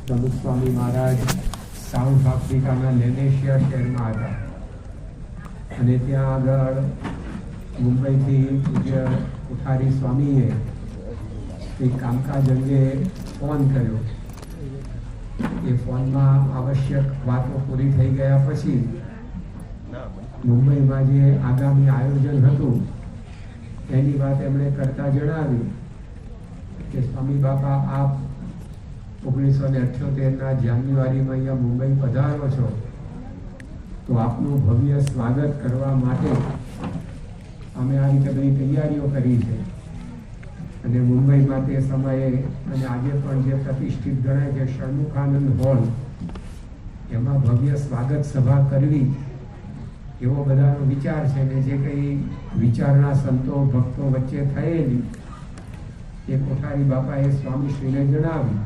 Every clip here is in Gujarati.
પ્રમુખ સ્વામી મહારાજ સાઉથ આફ્રિકાના લેનેશિયા શહેરમાં હતા અને ત્યાં આગળ મુંબઈથી પૂજ્ય કોઠારી સ્વામીએ એક કામકાજ અંગે ફોન કર્યો. એ ફોનમાં આવશ્યક વાતો પૂરી થઈ ગયા પછી મુંબઈમાં જે આગામી આયોજન હતું એની વાત એમણે કરતા જણાવી કે સ્વામી બાપા આપ 1978ના જાન્યુઆરીમાં અહીંયા મુંબઈ પધારો છો તો આપનું ભવ્ય સ્વાગત કરવા માટે અમે આ રીતે બધી તૈયારીઓ કરી છે અને મુંબઈમાં તે સમયે અને આજે પણ જે પ્રતિષ્ઠિત ગણાય છે ષણમુખાનંદ હોલ એમાં ભવ્ય સ્વાગત સભા કરવી એવો બધાનો વિચાર છે ને જે કંઈ વિચારણા સંતો ભક્તો વચ્ચે થયેલી એ કોઠારી બાપાએ સ્વામીશ્રીને જણાવ્યું.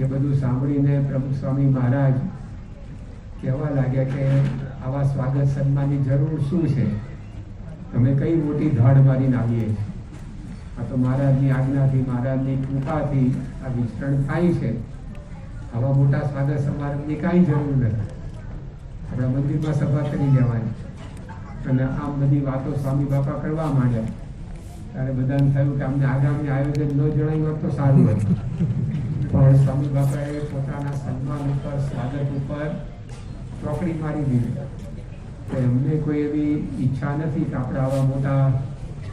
એ બધું સાંભળીને પ્રમુખ સ્વામી મહારાજ કહેવા લાગ્યા કે આવા સ્વાગત સન્માનની જરૂર શું છે, તમે કઈ મોટી ધાડ મારીને આવીએ છીએ, આ તો મહારાજની આજ્ઞાથી મહારાજની કૃપાથી આ વિસ્તરણ થાય છે, આવા મોટા સ્વાગત સમારંભની કાંઈ જરૂર નથી, આપણા મંદિરમાં સભા કરી લેવાની. અને આમ બધી વાતો સ્વામી બાપા કરવા માંડ્યા ત્યારે બધાને થયું કે અમને આગામી આયોજન ન જણાવ્યું હોત તો સારું હતું. પણ સ્વામી બાપાએ પોતાના સન્માન ઉપર સ્વાગત ઉપર ચોકડી મારી દીધી તો એમને કોઈ એવી ઈચ્છા નથી કે આપણે આવા મોટા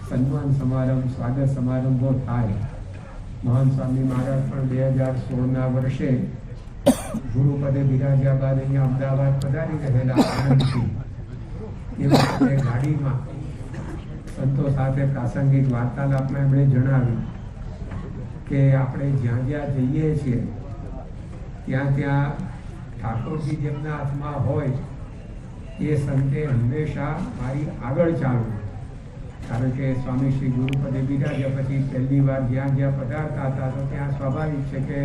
સન્માન સમારંભ સ્વાગત સમારંભો થાય. મહાન સ્વામી મહારાજ પણ 2016ના વર્ષે ગુરુપદે બિરાજ્યા બાદ અહીંયા અમદાવાદ પધારી રહેલા આનંદથી એ વખતે ગાડીમાં સંતો સાથે પ્રાસંગિક વાર્તાલાપમાં એમણે જણાવ્યું કે આપણે જ્યાં જ્યાં જઈએ છીએ ત્યાં ત્યાં ઠાકોરજી જેમના હાથમાં હોય એ સંતે હંમેશા મારી આગળ ચાલવું. કારણ કે સ્વામી શ્રી ગુરુપદે બિરાજ્યા પછી પહેલી વાર જ્યાં જ્યાં પધારતા હતા તો ત્યાં સ્વાભાવિક છે કે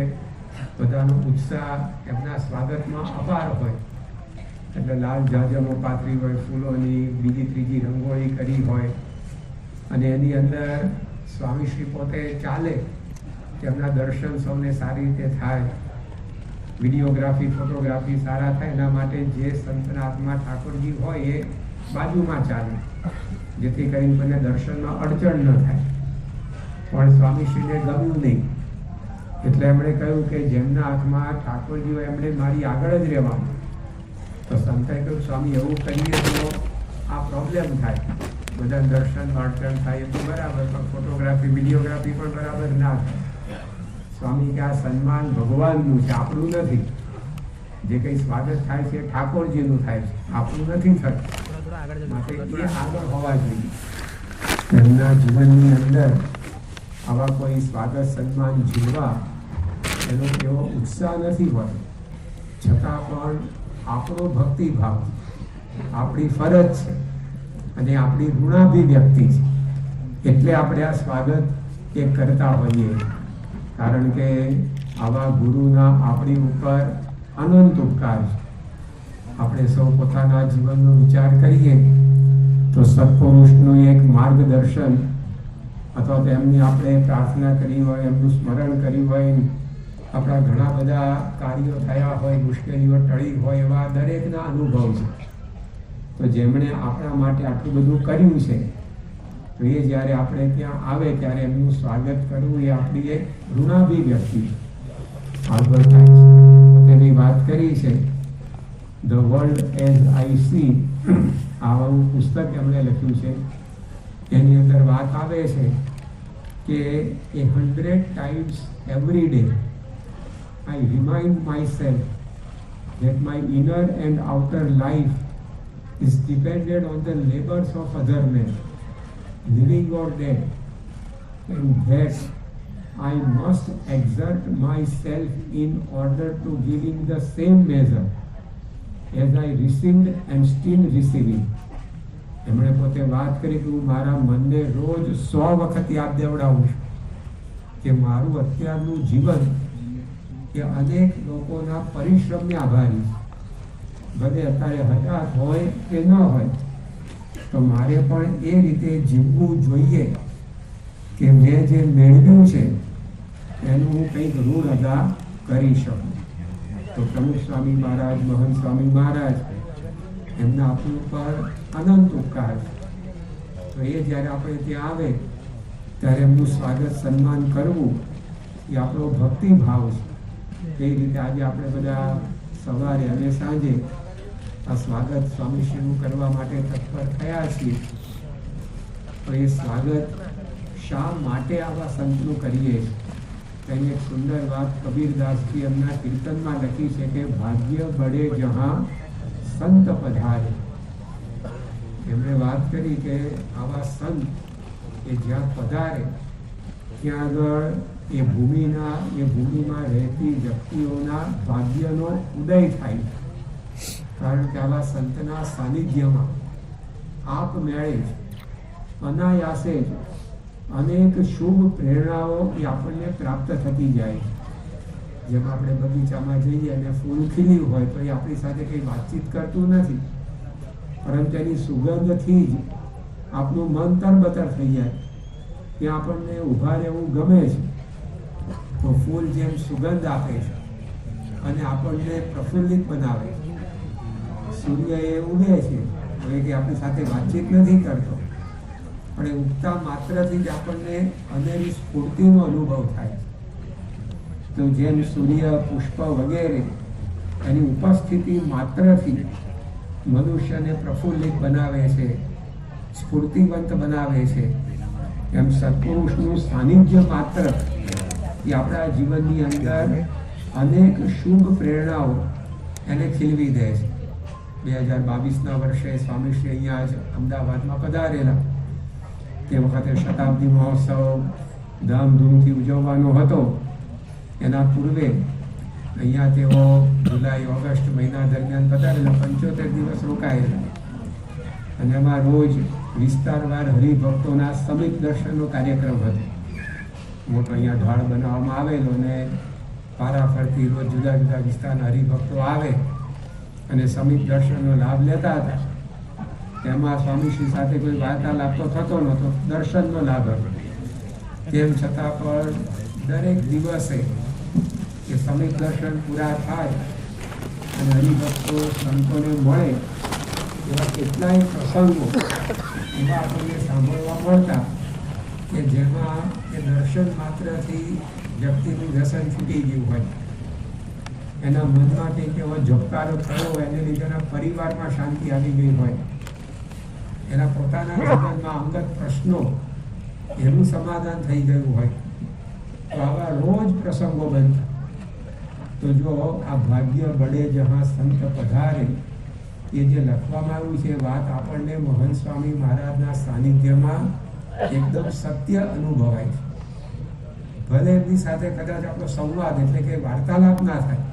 બધાનો ઉત્સાહ એમના સ્વાગતમાં અપાર હોય. એટલે લાલ જાજમો પાથરી હોય, ફૂલોની બીજી ત્રીજી રંગોળી કરી હોય અને એની અંદર સ્વામીશ્રી પોતે ચાલે કે એમના દર્શન સૌને સારી રીતે થાય, વિડીયોગ્રાફી ફોટોગ્રાફી સારા થાય એના માટે જે સંતના હાથમાં ઠાકોરજી હોય એ બાજુમાં ચાલે જેથી કરીને મને દર્શનમાં અડચણ ન થાય. પણ સ્વામીશ્રીને ગમ્યું નહીં એટલે એમણે કહ્યું કે જેમના હાથમાં ઠાકોરજી હોય એમણે મારી આગળ જ રહેવાનું. તો સંતે કહ્યું સ્વામી એવું કરીએ તો આ પ્રોબ્લેમ થાય, બધા દર્શન અડચણ થાય એ તો બરાબર, પણ ફોટોગ્રાફી વિડીયોગ્રાફી પણ બરાબર ના થાય. સ્વામી કે આ સન્માન ભગવાનનું છે, આપણું નથી. જે કંઈ સ્વાગત થાય છે ઠાકોરજીનું થાય છે, આપણું નથી થતું. માટે એ આગળ હોવા જોઈએ. એમના જીવનની અંદર આવા કોઈ સ્વાગત સન્માન જીવવા એનો એવો ઉત્સાહ નથી હોતો, છતાં પણ આપણો ભક્તિભાવ આપણી ફરજ છે અને આપણી ઋણાભિવ્યક્તિ છે એટલે આપણે આ સ્વાગત એ કરતા હોઈએ. કારણ કે આવા ગુરુના આપણી ઉપર અનંત ઉપકાર છે. આપણે સૌ પોતાના જીવનનો વિચાર કરીએ તો સત્પુરુષનું એક માર્ગદર્શન અથવા તો એમની આપણે પ્રાર્થના કરી હોય, એમનું સ્મરણ કર્યું હોય, આપણા ઘણા બધા કાર્યો થયા હોય, મુશ્કેલીઓ ટળી હોય એવા દરેકના અનુભવ છે. તો જેમણે આપણા માટે આટલું બધું કર્યું છે તો એ જ્યારે આપણે ત્યાં આવે ત્યારે એમનું સ્વાગત કરવું એ આપણી એક ઋણાભિવ્યક્તિ છે. આલ્બર્ટ આઇન્સ્ટાઈને તેની વાત કરી છે the world as I C. આવું પુસ્તક એમણે લખ્યું છે. એની અંદર વાત આવે છે કે 100 times every day I remind myself that my inner and outer life is dependent on the labors of other men, living or dead, and that I must exert myself in order to give in the same measure as I received and still receiving. એમણે પોતે વાત કરી કે હું મારા મનને રોજ 100 વખત યાદ દેવડાવું છું કે મારું અત્યારનું જીવન એ અનેક લોકોના પરિશ્રમને આભારી છે. ભલે અત્યારે હયાત હોય કે ન હોય તો મારે પણ એ રીતે જીવવું જોઈએ કે મેં જે મેળવ્યું છે એનું હું કંઈક ઋણ અદા કરી શકું. તો પ્રમુખ સ્વામી મહારાજ, મહંત સ્વામી મહારાજ, એમના આપણી ઉપર અનંત ઉપકાર છે. તો એ જ્યારે આપણે ત્યાં આવે ત્યારે એમનું સ્વાગત સન્માન કરવું એ આપણો ભક્તિભાવ છે. એ રીતે આજે આપણે બધા સવારે અને સાંજે આ સ્વાગત સ્વામીશ્રીનું કરવા માટે તત્પર થયા છીએ. તો એ સ્વાગત શા માટે આવા સંતનું કરીએ છીએ? તેની એક સુંદર વાત કબીરદાસજી એમના કીર્તનમાં લખી છે કે ભાગ્ય બળે જહાં સંત પધારે. એમણે વાત કરી કે આવા સંત એ જ્યાં પધારે ત્યાં આગળ એ ભૂમિમાં રહેતી વ્યક્તિઓના ભાગ્યનો ઉદય થાય. કારણ કે આવા સંતના સાનિધ્યમાં આપમેળે જ અનાયાસે જ અનેક શુભ પ્રેરણાઓ એ આપણને પ્રાપ્ત થતી જાય. જેમ આપણે બગીચામાં જઈએ અને ફૂલ ખીલ્યું હોય તો એ આપણી સાથે કંઈ વાતચીત કરતું નથી, પરંતુ એની સુગંધથી જ આપણું મન તરબતર થઈ જાય. ત્યાં આપણને ઊભા રહેવું ગમે છે. તો ફૂલ જેમ સુગંધ આપે છે અને આપણને પ્રફુલ્લિત બનાવે છે. સૂર્ય એ ઉગે છે, હવે કે આપણી સાથે વાતચીત નથી કરતો, પણ એ ઉગતા માત્રથી જ આપણને અનેરી સ્ફૂર્તિનો અનુભવ થાય. તો જેમ સૂર્ય, પુષ્પ વગેરે એની ઉપસ્થિતિ માત્રથી મનુષ્યને પ્રફુલ્લિત બનાવે છે, સ્ફૂર્તિવંત બનાવે છે, એમ સત્પુરુષનું સાનિધ્ય માત્ર એ આપણા જીવનની અંદર અનેક શુભ પ્રેરણાઓ એને ખીલવી દે છે. 2022ના વર્ષે સ્વામીશ્રી અહીંયા જ અમદાવાદમાં પધારેલા. તે વખતે શતાબ્દી મહોત્સવ ધામધૂમથી ઉજવવાનો હતો. એના પૂર્વે અહીંયા તેઓ જુલાઈ ઓગસ્ટ મહિના દરમિયાન પધારેલા, 75 દિવસ રોકાયેલા. અને એમાં રોજ વિસ્તારવાર હરિભક્તોના સમિત દર્શનનો કાર્યક્રમ હતો. મોટો અહીંયા ઢાળ બનાવવામાં આવેલો અને પારાફરતી રોજ જુદા જુદા વિસ્તારના હરિભક્તો આવે અને સમિત દર્શનનો લાભ લેતા હતા. તેમાં સ્વામીશ્રી સાથે કોઈ વાર્તાલાપ તો થતો નહોતો, દર્શનનો લાભ હતો. તેમ છતાં પણ દરેક દિવસે એ સમિત દર્શન પૂરા થાય અને હરિભક્તો સંતોને મળે એવા કેટલાય પ્રસંગો એવા આપણને સાંભળવા મળતા કે જેમાં એ દર્શન માત્રથી વ્યક્તિનું વ્યસન છૂટી ગયું હોય, એના મનમાં કંઈક એવો ઝબકારો થયો હોય, એને લીધે પરિવારમાં શાંતિ આવી ગઈ હોય, એના પોતાના જીવનમાં અંગત પ્રશ્નો એનું સમાધાન થઈ ગયું હોય, તો આવા રોજ પ્રસંગો બનતા. તો જો આ ભાગ્ય બળે જહાં સંત પધારે એ જે લખવામાં આવ્યું છે, વાત આપણને મહંત સ્વામી મહારાજના સાનિધ્યમાં એકદમ સત્ય અનુભવાય છે. ભલે એમની સાથે કદાચ આપણો સંવાદ એટલે કે વાર્તાલાપ ના થાય,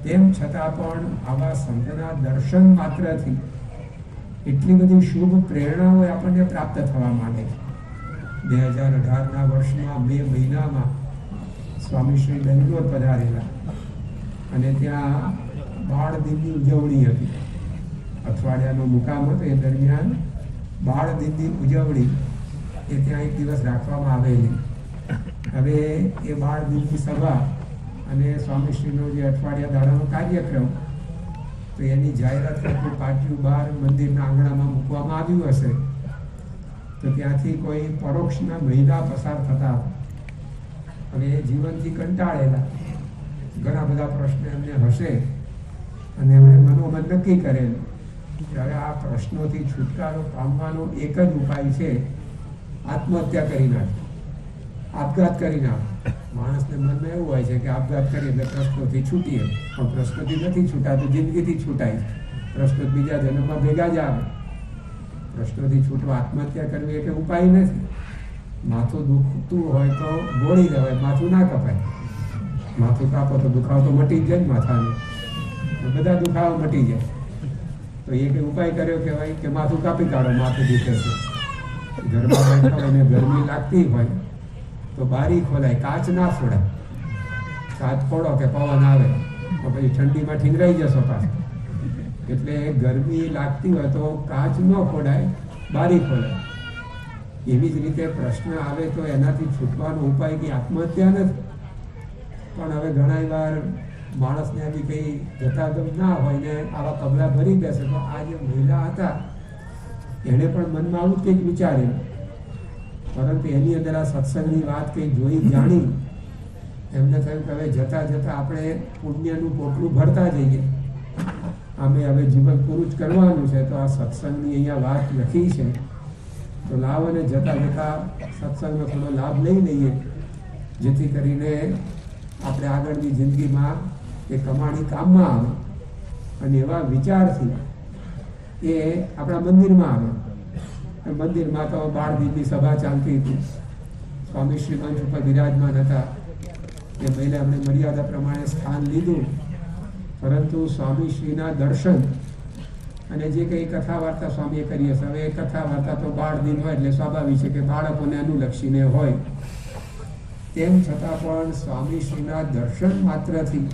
તેમ છતાં પણ આવા સંતના દર્શન માત્રથી એટલી બધી શુભ પ્રેરણાઓ આપણને પ્રાપ્ત થવા માંડે છે. 2018ના વર્ષમાં મે મહિનામાં સ્વામીશ્રી બેંગ્લોર પધારેલા અને ત્યાં બાળ દિનની ઉજવણી હતી. અઠવાડિયાનો મુકામ હતો. એ દરમિયાન બાળ દિનની ઉજવણી એ ત્યાં એક દિવસ રાખવામાં આવેલી. હવે એ બાળ દિનની સભા અને સ્વામીશ્રીનો જે અઠવાડિયા દાડાનો કાર્યક્રમ, તો એની જાહેરાત કરતું પાટિયું બહાર મંદિરના આંગણામાં મૂકવામાં આવ્યું હશે. તો ત્યાંથી કોઈ પરોક્ષના મહિલા પસાર થતા. હવે એ જીવનથી કંટાળેલા, ઘણા બધા પ્રશ્નો એમને હશે અને એમણે મનોમન નક્કી કરેલું કે હવે આ પ્રશ્નોથી છુટકારો પામવાનો એક જ ઉપાય છે, આત્મહત્યા કરી નાખે, આપઘાત કરી નાખે. માણસને મનમાં એવું હોય છે કે આપઘાત કરીએ એટલે પ્રશ્નોથી છૂટીએ, પણ પ્રશ્નોથી નથી છૂટાતું, જિંદગીથી છૂટાય. પ્રશ્નો બીજા જન્મમાં ભેગા જ આવે. પ્રશ્નોથી છૂટવા આત્મહત્યા કરવી એટલે ઉપાય નથી. માથું દુખતું હોય તો ગોળી લેવાય, માથું ના કપાય. માથું કાપો તો દુખાવો તો મટી જ જાય માથાનો, બધા દુખાવા મટી જાય. તો એ કંઈ ઉપાય કર્યો કહેવાય કે માથું કાપી કાઢો, માથું દુખે છે. ઘરમાં બેઠા હોય ને ગરમી લાગતી હોય તો બારી ખોલાય, કાચ ના ફોડાય. કાચ ફોડો કે પવન આવે તો પછી ઠંડીમાં ઠીંગરાઈ જશો પાછા. એટલે ગરમી લાગતી હોય તો કાચ ન ફોડાય, બારી ખોલાય. એવી જ રીતે પ્રશ્ન આવે તો એનાથી છૂટવાનો ઉપાય કે આત્મહત્યા નથી, પણ હવે ઘણા વાર માણસને બી કંઈ જતાગમ ના હોય ને આવા પગલાં ભરી બેસે. તો આ જે મહિલા હતા એણે પણ મનમાં આવું જ કંઈક વિચાર્યું, પરંતુ એની અંદર આ સત્સંગની વાત કંઈ જોઈ જાણી એમને થયું કે હવે જતાં જતાં આપણે પુણ્યનું પોટલું ભરતા જઈએ, અમે હવે જીવન પૂરું જ કરવાનું છે. તો આ સત્સંગની અહીંયા વાત લખી છે, તો લાવ અને જતાં જતાં સત્સંગનો થોડો લાભ લઈ લઈએ, જેથી કરીને આપણે આગળની જિંદગીમાં એ કમાણી કામમાં આવે. અને એવા વિચારથી એ આપણા મંદિરમાં આવે. મંદિરમાં તો બાળ દિનની સભા ચાલતી હતી, સ્વામી શ્રી મંચ ઉપર બિરાજમાન હતા. એ મહિલા અમને મર્યાદા પ્રમાણે સ્થાન લીધું, પરંતુ સ્વામીશ્રીના દર્શન અને જે કંઈ કથા વાર્તા સ્વામીએ કરીએ છે, હવે એ કથા વાર્તા તો બાળ દિન હોય એટલે સ્વાભાવિક છે કે બાળકોને અનુલક્ષીને હોય. તેમ છતાં પણ સ્વામીશ્રીના દર્શન માત્રથી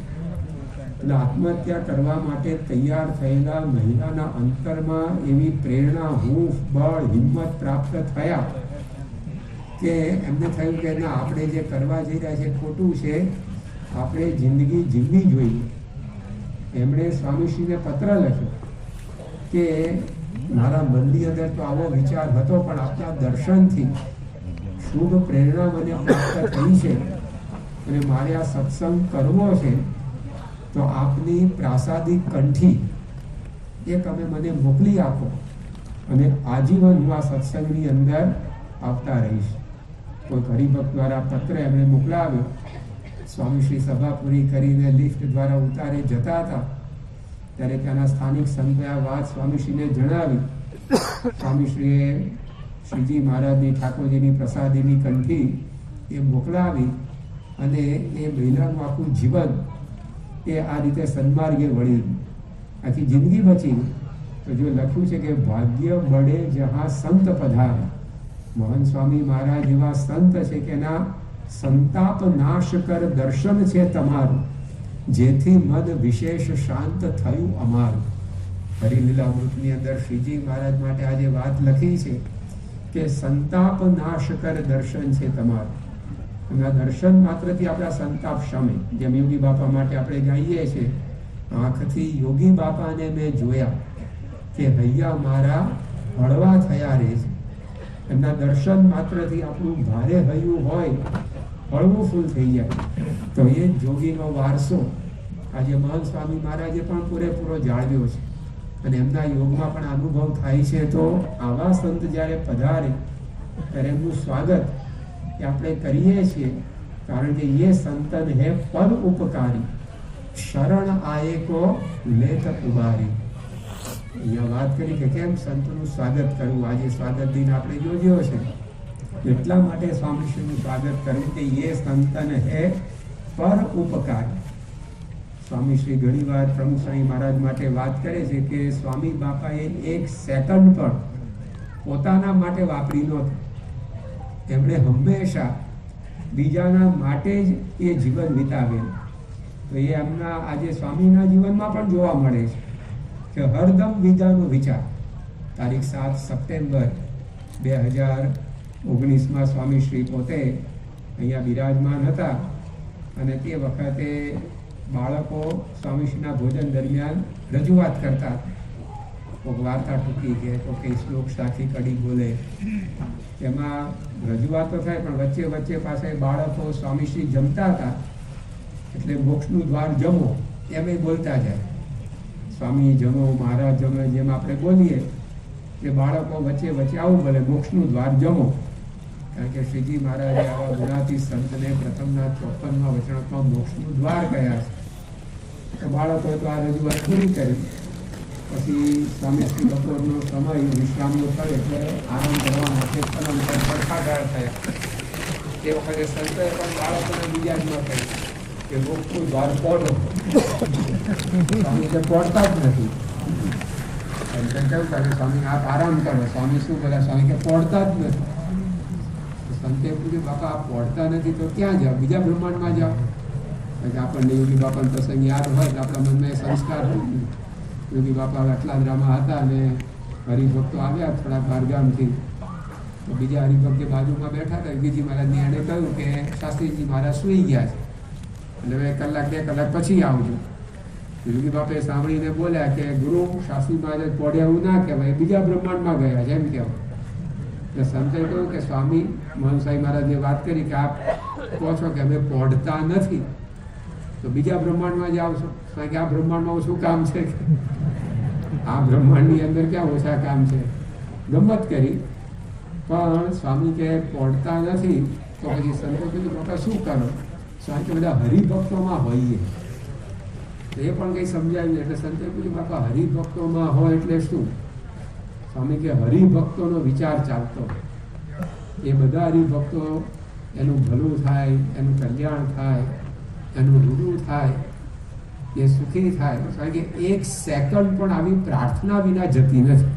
આત્મહત્યા કરવા માટે તૈયાર થયેલા મહિલાના અંતરમાં એવી પ્રેરણા, હૂંફ, બળ, હિંમત પ્રાપ્ત થયા કે એમને થયું કે ના, આપણે જે કરવા જઈ રહ્યા છે ખોટું છે, આપણે જિંદગી જીવવી જોઈએ. એમણે સ્વામીશ્રીને પત્ર લખ્યો કે મારા મનની અંદર તો આવો વિચાર હતો, પણ આપના દર્શનથી શુભ પ્રેરણા મને પ્રાપ્ત થઈ છે અને મારે આ સત્સંગ કરવો છે. તો આપની પ્રાસાદિક કંઠી એક અમે મને મોકલી આપો અને આજીવન હું આ સત્સંગની અંદર આવતા રહીશ. કોઈ હરિભક્ત દ્વારા પત્ર એમણે મોકલાવ્યો. સ્વામીશ્રી સભા પૂરી કરીને લિફ્ટ દ્વારા ઉતારે જતા હતા ત્યારે ત્યાંના સ્થાનિક સંતોએ આ વાત સ્વામીશ્રીને જણાવી. સ્વામીશ્રીએ શ્રીજી મહારાજની ઠાકોરજીની પ્રસાદીની કંઠી એ મોકલાવી અને એ મહિલાનું આખું જીવન એ આ રીતે સન્માર્ગે વળ્યું, આખી જિંદગી બચી. તો જો લખ્યું છે કે ભાગ્ય બળે જहाँ સંત પધારા, મોહન સ્વામી મહારાજ એવા સંત છે કે એના સંતાપ નાશ કર દર્શન છે તમારું, જેથી મન વિશેષ શાંત થયું અમારું. હરિલીલામૃતની અંદર શ્રીજી મહારાજ માટે આજે વાત લખી છે કે સંતાપ નાશ કર દર્શન છે તમારું. અને આ દર્શન માત્રથી આપણા સંતાપ શમે. જેમ યોગી બાપા માટે આપણે ગાઈએ છીએ, આંખથી યોગી બાપાને મેં જોયા કે હૈયા મારા હળવા થયા રહે છે. એમના દર્શન માત્રથી આપણું ભારે હૈયું હોય હળવું ફૂલ થઈ જાય. તો એ જોગીનો વારસો આજે મહંત સ્વામી મહારાજે પણ પૂરેપૂરો જાળવ્યો છે અને એમના યોગમાં પણ અનુભવ થાય છે. તો આવા સંત જ્યારે પધારે ત્યારે એમનું સ્વાગત એ આપણે કરીએ છીએ, કારણ કે એ સંતન હે પર ઉપકારી, શરણ આયે કો લેત ઉબારી. અહીંયા વાત કરી કે કેમ સંતનું સ્વાગત કરવું. આજે સ્વાગત દિન આપણે યોજ્યો છે, એટલા માટે સ્વામીશ્રીનું સ્વાગત કરવું કે એ સંતન હે પર ઉપકારી. સ્વામીશ્રી ઘણી વાર પ્રમુખ સ્વામી મહારાજ માટે વાત કરે છે કે સ્વામી બાપાએ એક સેકન્ડ પણ પોતાના માટે વાપરી નહોતું. એમણે હંમેશા બીજાના માટે જ એ જીવન વિતાવેલું. તો એ એમના આજે સ્વામીના જીવનમાં પણ જોવા મળે છે કે હરદમ બીજાનો વિચાર. તારીખ 7 સપ્ટેમ્બર 2019માં સ્વામીશ્રી પોતે અહીંયા બિરાજમાન હતા અને તે વખતે બાળકો સ્વામીશ્રીના ભોજન દરમિયાન રજૂઆત કરતા. કોઈક વાર્તા ટૂંકી કે કોઈ શ્લોક સાખી કડી બોલે, એમાં રજૂઆતો થાય, પણ વચ્ચે વચ્ચે પાસે બાળકો સ્વામીશ્રી જમતા હતા એટલે મોક્ષનું દ્વાર જમો એમ બોલતા જાય. સ્વામી જમો, મહારાજ જમે, જેમ આપણે બોલીએ કે બાળકો વચ્ચે વચ્ચે આવું બોલે, મોક્ષનું દ્વાર જમો. કારણ કે શ્રીજી મહારાજે આવા ગુણાતી સંતને પ્રથમના 54માં વચનામાં મોક્ષનું દ્વાર કહ્યા છે. તો બાળકોએ તો આ રજૂઆત પૂરી કરી. પછી સ્વામીશ્રી બપોરનો સમય વિશ્રામનો થયો એટલે આરામ કરવા માટે પલંગ પર પડખાગાળ થયા. તે વખતે સંતોએ પણ બાળકોને બીજા જ ન કહ્યું કે મોક્ષનું દ્વાર પોડો. સ્વામી તે પોડતા જ નથી. કહ્યું સ્વામી આપ આરામ કરો. સ્વામી શું બોલ્યા? સ્વામી કે પોડતા જ નથી. સંતે પૂછ્યું, બાપા આપ પોડતા નથી તો ક્યાં જાઓ? બીજા બ્રહ્માંડમાં જાઓ. આપણને યોગી બાપાનો પ્રસંગ યાદ હોય તો આપણા મનમાં સંસ્કાર હોય. યોગી બાપા અટલાદરામાં હતા અને હરિભક્તો આવ્યા થોડાક બહારગામથી. તો બીજા હરિભક્ત બાજુમાં બેઠા હતા. યોગીજી મહારાજને એણે કહ્યું કે શાસ્ત્રીજી મહારાજ સૂઈ ગયા છે. અને હવે કલાક 2 કલાક પછી આવજો. યોગી બાપે સાંભળીને બોલ્યા કે ગુરુ, શાસ્ત્રી મહારાજ પોઢ્યા એવું ના કહેવાય, બીજા બ્રહ્માંડમાં ગયા છે એમ કહેવાય. એટલે સંતે કહ્યું કે સ્વામી, મહંત સ્વામી મહારાજને વાત કરી કે આપ કહો છો કે અમે પોઢતા નથી, તો બીજા બ્રહ્માંડમાં જ આવશો. કારણ કે આ બ્રહ્માંડમાં શું કામ છે? આ બ્રહ્માંડની અંદર ક્યાં ઓછા કામ છે? ગમત કરી. પણ સ્વામી કે પોઢતા નથી. તો પછી સંતો કીધું બાપા શું કરો? સ્વામી કે બધા હરિભક્તોમાં હોઈએ. તો એ પણ કંઈ સમજાવ્યું. એટલે સંતે કીધું બાપા હરિભક્તોમાં હોય એટલે શું? સ્વામી કે હરિભક્તોનો વિચાર ચાલતો, એ બધા હરિભક્તો એનું ભલું થાય, એનું કલ્યાણ થાય, એનું રૂડું થાય, એ સુખી થાય. કારણ કે 1 સેકન્ડ પણ આવી પ્રાર્થના વિના જતી નથી.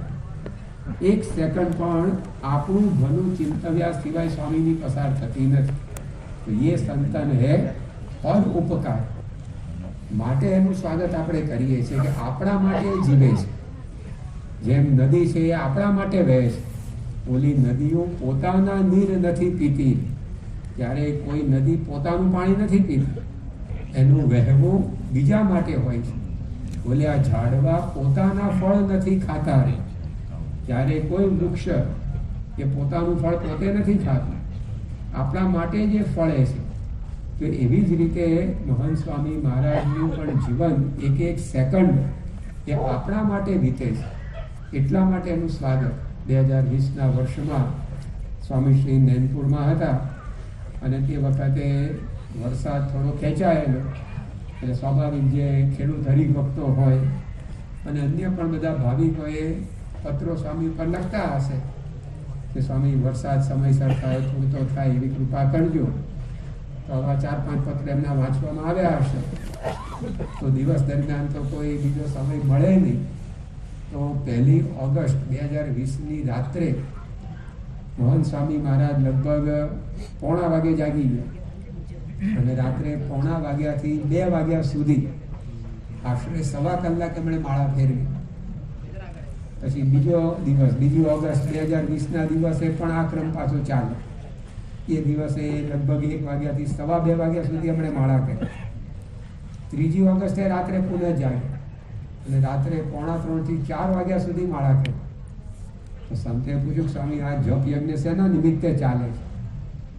1 સેકન્ડ પણ આપણું ભલું ચિંતવ્યા સિવાય સ્વામીની પસાર થતી નથી. તો એ સંતન હે ઓર ઉપકાર માટે એનું સ્વાગત આપણે કરીએ છીએ કે આપણા માટે જીવે છે. જેમ નદી છે એ આપણા માટે વહે છે. ઓલી નદીઓ પોતાના નીર નથી પીતી. ત્યારે કોઈ નદી પોતાનું પાણી નથી પીતી, એનું વહેવું બીજા માટે હોય છે. ઓલા ઝાડવા પોતાના ફળ નથી ખાતા. ત્યારે કોઈ વૃક્ષ એ પોતાનું ફળ પોતે નથી ખાતું, આપણા માટે જે ફળે છે. તો એવી જ રીતે મહંત સ્વામી મહારાજનું પણ જીવન 1 સેકન્ડ એ આપણા માટે વીતે છે. એટલા માટે એનું સ્વાગત 2020ના વર્ષમાં સ્વામીશ્રી નૈનપુરમાં હતા અને તે વખતે વરસાદ થોડો ખેંચાયેલો. એટલે સ્વાભાવિક જે ખેડૂત હરિભક્તો હોય અને અન્ય પણ બધા ભાવિકોએ પત્રો સ્વામી પર લખતા હશે કે સ્વામી વરસાદ સમયસર થાય, પૂરતો થાય એવી કૃપા કરજો. તો આવા 4-5 પત્ર એમના વાંચવામાં આવ્યા હશે. તો દિવસ દરમિયાન તો કોઈ બીજો સમય મળે નહીં. તો 1 ઓગસ્ટ 2020ની રાત્રે મહંત સ્વામી મહારાજ લગભગ 1:15 વાગે જાગી ગયા અને રાત્રે 1:15 વાગ્યાથી 2 વાગ્યા સુધી આશરે 1.25 કલાક એમણે માળા ફેરવી. પછી બીજો દિવસ 2 ઓગસ્ટ 2020ના દિવસે પણ આ ક્રમ પાછો ચાલે. એ દિવસે લગભગ 1 વાગ્યાથી 2:15 વાગ્યા સુધી એમણે માળા કરી. 3 ઓગસ્ટે રાત્રે પુનઃ જાગ્યા અને રાત્રે 2:45થી 4 વાગ્યા સુધી માળા કરી. તો સંતે પૂછ્યું સ્વામી આ જપ યજ્ઞ શેના નિમિત્તે ચાલે છે?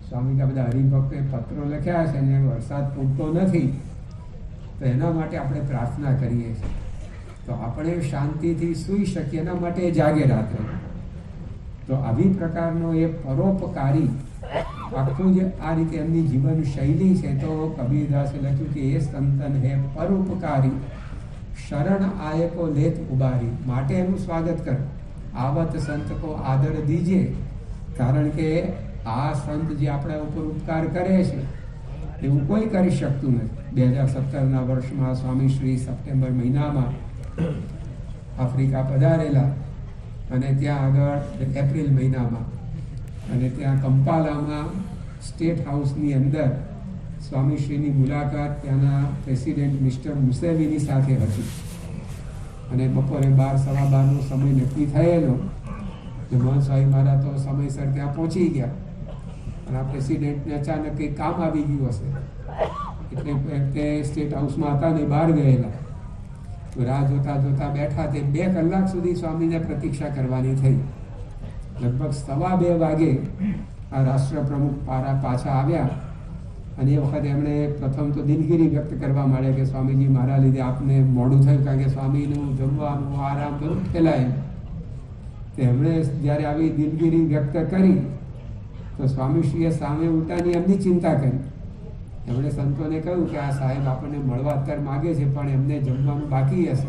સ્વામી કે બધા હરિભક્તોએ પત્રો લખ્યા છે અને વરસાદ પૂરતો નથી, તો એના માટે આપણે પ્રાર્થના કરીએ છીએ. તો આપણે શાંતિથી સૂઈ શકીએ એના માટે જાગે રાત્રે. તો આવી પ્રકારનો એ પરોપકારી આખું જે આ રીતે એમની જીવન શૈલી છે. તો કબીરદાસે લખ્યું કે એ સંતન હે પરોપકારી, શરણ આય કો લેત ઉબારી. માટે એનું સ્વાગત કર. આવત સંત કો આદર દીજે. કારણ કે આ સંત જે આપણા ઉપર ઉપકાર કરે છે એવું કોઈ કરી શકતું નથી. 2017ના વર્ષમાં સ્વામીશ્રી સપ્ટેમ્બર મહિનામાં આફ્રિકા પધારેલા અને ત્યાં આગળ એપ્રિલ મહિનામાં અને ત્યાં કંપાલામાં સ્ટેટ હાઉસની અંદર સ્વામીશ્રીની મુલાકાત ત્યાંના પ્રેસિડેન્ટ મિસ્ટર મુસેવીની સાથે હતી. અને બપોરે 12-12:15નો સમય નક્કી થયેલો. મહંત સ્વામી મહારાજ તો સમયસર ત્યાં પહોંચી ગયા અને આ પ્રેસિડેન્ટને અચાનક કંઈક કામ આવી ગયું હશે એટલે તે સ્ટેટ હાઉસમાં હતા ને બહાર ગયેલા. તો રાહ જોતા જોતા બેઠા. તે 2 કલાક સુધી સ્વામીને પ્રતીક્ષા કરવાની થઈ. લગભગ 2:15 વાગે આ રાષ્ટ્ર પ્રમુખ પાછા આવ્યા અને એ વખતે એમણે પ્રથમ તો દિલગીરી વ્યક્ત કરવા માંડ્યા કે સ્વામીજી મારા લીધે આપને મોડું થયું, કારણ કે સ્વામીનું જમવાનું આરામ બધું ફેલાય. તો એમણે જ્યારે આવી દિલગીરી વ્યક્ત કરી તો સ્વામીશ્રીએ સામે ઉલટાની એમની ચિંતા કરી. એમણે સંતોને કહ્યું કે આ સાહેબ આપણને મળવા અત્યારે માગે છે પણ એમને જમવાનું બાકી હશે,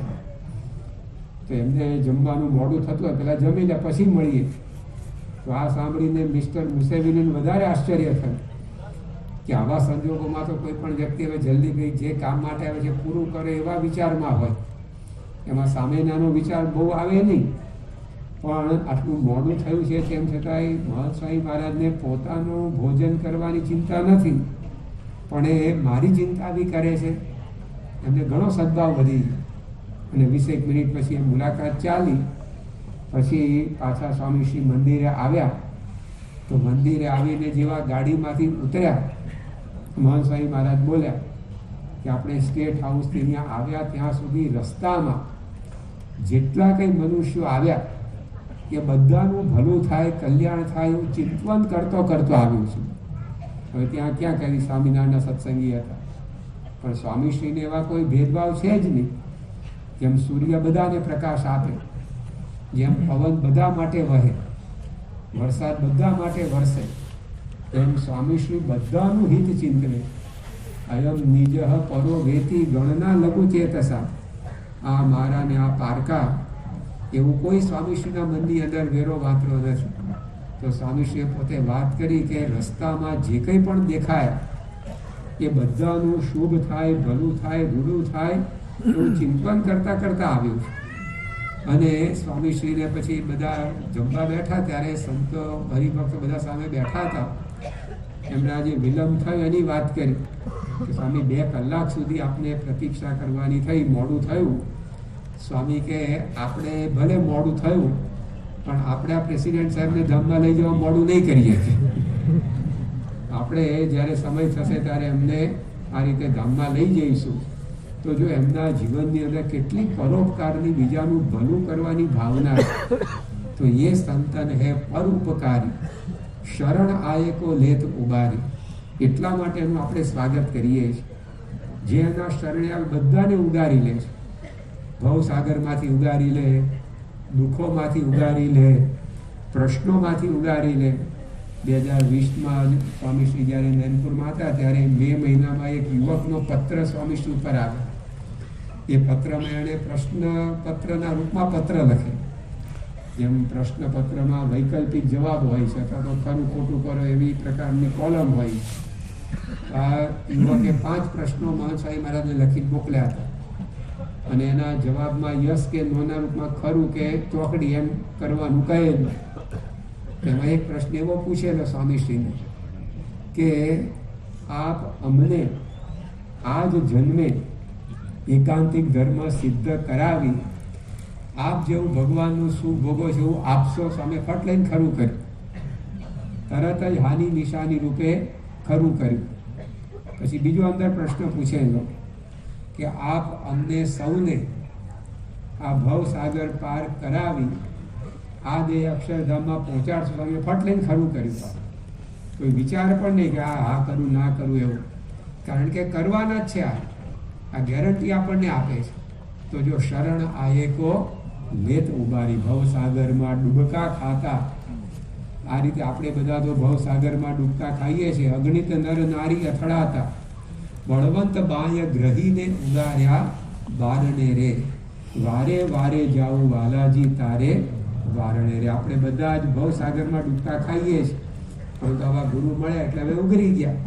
તો એમને જમવાનું મોડું થતું હોય પહેલાં જમી લે પછી મળીએ. તો આ સાંભળીને મિસ્ટર મુસેવીને વધારે આશ્ચર્ય થયું કે આવા સંજોગોમાં તો કોઈ પણ વ્યક્તિ હવે જલ્દી કંઈ જે કામ માટે આવે છે પૂરું કરે એવા વિચારમાં હોય. એમાં સામેનાનો વિચાર બહુ આવે નહીં. પણ આટલું મોડું થયું છે તેમ છતાંય મહંત સ્વામી મહારાજને પોતાનું ભોજન કરવાની ચિંતા નથી, પણ એ મારી ચિંતા બી કરે છે. એમને ઘણો સદભાવ વધી અને 20 મિનિટ પછી એ મુલાકાત ચાલી. પછી પાછા સ્વામીશ્રી મંદિરે આવ્યા. તો મંદિરે આવીને જેવા ગાડીમાંથી ઉતર્યા મહંત સ્વામી મહારાજ બોલ્યા કે આપણે સ્ટેટ હાઉસથી અહીંયા આવ્યા ત્યાં સુધી રસ્તામાં જેટલા કંઈ મનુષ્યો આવ્યા એ બધાનું ભલું થાય, કલ્યાણ થાય એવું ચિંતન કરતો આવ્યું છું. હવે ત્યાં ક્યાં કરી સ્વામિનારાયણના સત્સંગી હતા, પણ સ્વામીશ્રીને એવા કોઈ ભેદભાવ છે જ નહીં. જેમ સૂર્ય બધાને પ્રકાશ આપે, જેમ પવન બધા માટે વહે, વરસાદ બધા માટે વરસે, એમ સ્વામીશ્રી બધાનું હિત ચિંતવે. અયમ નિજ પરો વેતી ગણના લઘુ ચેતસા. આ મારા ને આ પારકા એવું કોઈ સ્વામીશ્રીના મનની અંદર વેરો વાતરો નથી. તો સ્વામીશ્રીએ પોતે વાત કરી કે રસ્તામાં જે કંઈ પણ દેખાય એ બધાનું શુભ થાય, ભલું થાય, રૂડું થાય એવું ચિંતન કરતા આવ્યું. અને સ્વામીશ્રીને પછી બધા જમવા બેઠા ત્યારે સંતો હરિભક્તો બધા સામે બેઠા હતા. એમણે આજે વિલંબ થયો એની વાત કરી કે સ્વામી 2 કલાક સુધી આપને પ્રતીક્ષા કરવાની થઈ, મોડું થયું. સ્વામી કે આપણે ભલે મોડું થયું પણ આપણે આ પ્રેસિડેન્ટ સાહેબને ધામમાં લઈ જવા મોડું નહીં કરીએ. આપણે જ્યારે સમય થશે ત્યારે એમને આ રીતે ધામમાં લઈ જઈશું. તો જો એમના જીવનની અંદર કેટલી પરોપકારની, બીજાનું ભલું કરવાની ભાવના, તો એ સંતન હે પરોપકારી, શરણ આયકો લેત ઉબારી. એટલા માટે એનું આપણે સ્વાગત કરીએ છીએ. જે એના શરણે બધાને ઉગારી લે છે, ભવસાગરમાંથી ઉગારી લે, દુઃખોમાંથી ઉગારી લે, પ્રશ્નોમાંથી ઉગારી લે. 2020માં સ્વામીશ્રી જ્યારે નૈનપુરમાં હતા ત્યારે મે મહિનામાં એક યુવકનો પત્ર સ્વામીશ્રી ઉપર આવ્યો. એ પત્રમાં એણે પ્રશ્નપત્રના રૂપમાં પત્ર લખે. જેમ પ્રશ્નપત્રમાં વૈકલ્પિક જવાબ હોય છે અથવા તો ખરું ખોટું કરો એવી પ્રકારની કોલમ હોય. આ યુવકે 5 પ્રશ્નો મહાસ્વામી મહારાજને લખી મોકલ્યા હતા અને એના જવાબમાં યસ કે નોના રૂપમાં ખરું કે ચોકડી એમ કરવાનું કહેલું. એમાં એક પ્રશ્ન એવો પૂછેલો સ્વામીશ્રીને કે આપ અમને આ જ જન્મે એકાંતિક ધર્મ સિદ્ધ કરાવી આપ જેવું ભગવાનનું સુખ ભોગવો છો એવું આપશો. સ્વામી ફટ લઈને ખરું કર્યું, તરત જ હાનિ નિશાની રૂપે ખરું કર્યું. પછી બીજો અંદર પ્રશ્ન પૂછેલો કે આપ અમને સૌને આ ભવસાગર પાર કરાવી આ દે અક્ષરધામમાં પહોંચાડશો. તમે ફટ લઈને ખરું કર્યું. કોઈ વિચાર પણ નહીં કે હા કરું ના કરું એવું, કારણ કે કરવાના જ છે. આ ગેરંટી આપણને આપે છે. તો જો શરણ આયેકો લેત ઉબારી, ભવસાગરમાં ડૂબકા ખાતા. આ રીતે આપણે બધા તો ભવસાગરમાં ડૂબકા ખાઈએ છીએ. અગણિત નર નારી અથડાતા, બળવંત બાહ્ય ગ્રહીને ઉગાર્યા બારણે રે. વારે વારે જાઉં વાલાજી તારે વારણે રે. આપણે બધા જ ભવસાગરમાં ડૂબકા ખાઈએ છીએ, પરંતુ આવા ગુરુ મળ્યા એટલે હવે ઉગરી ગયા.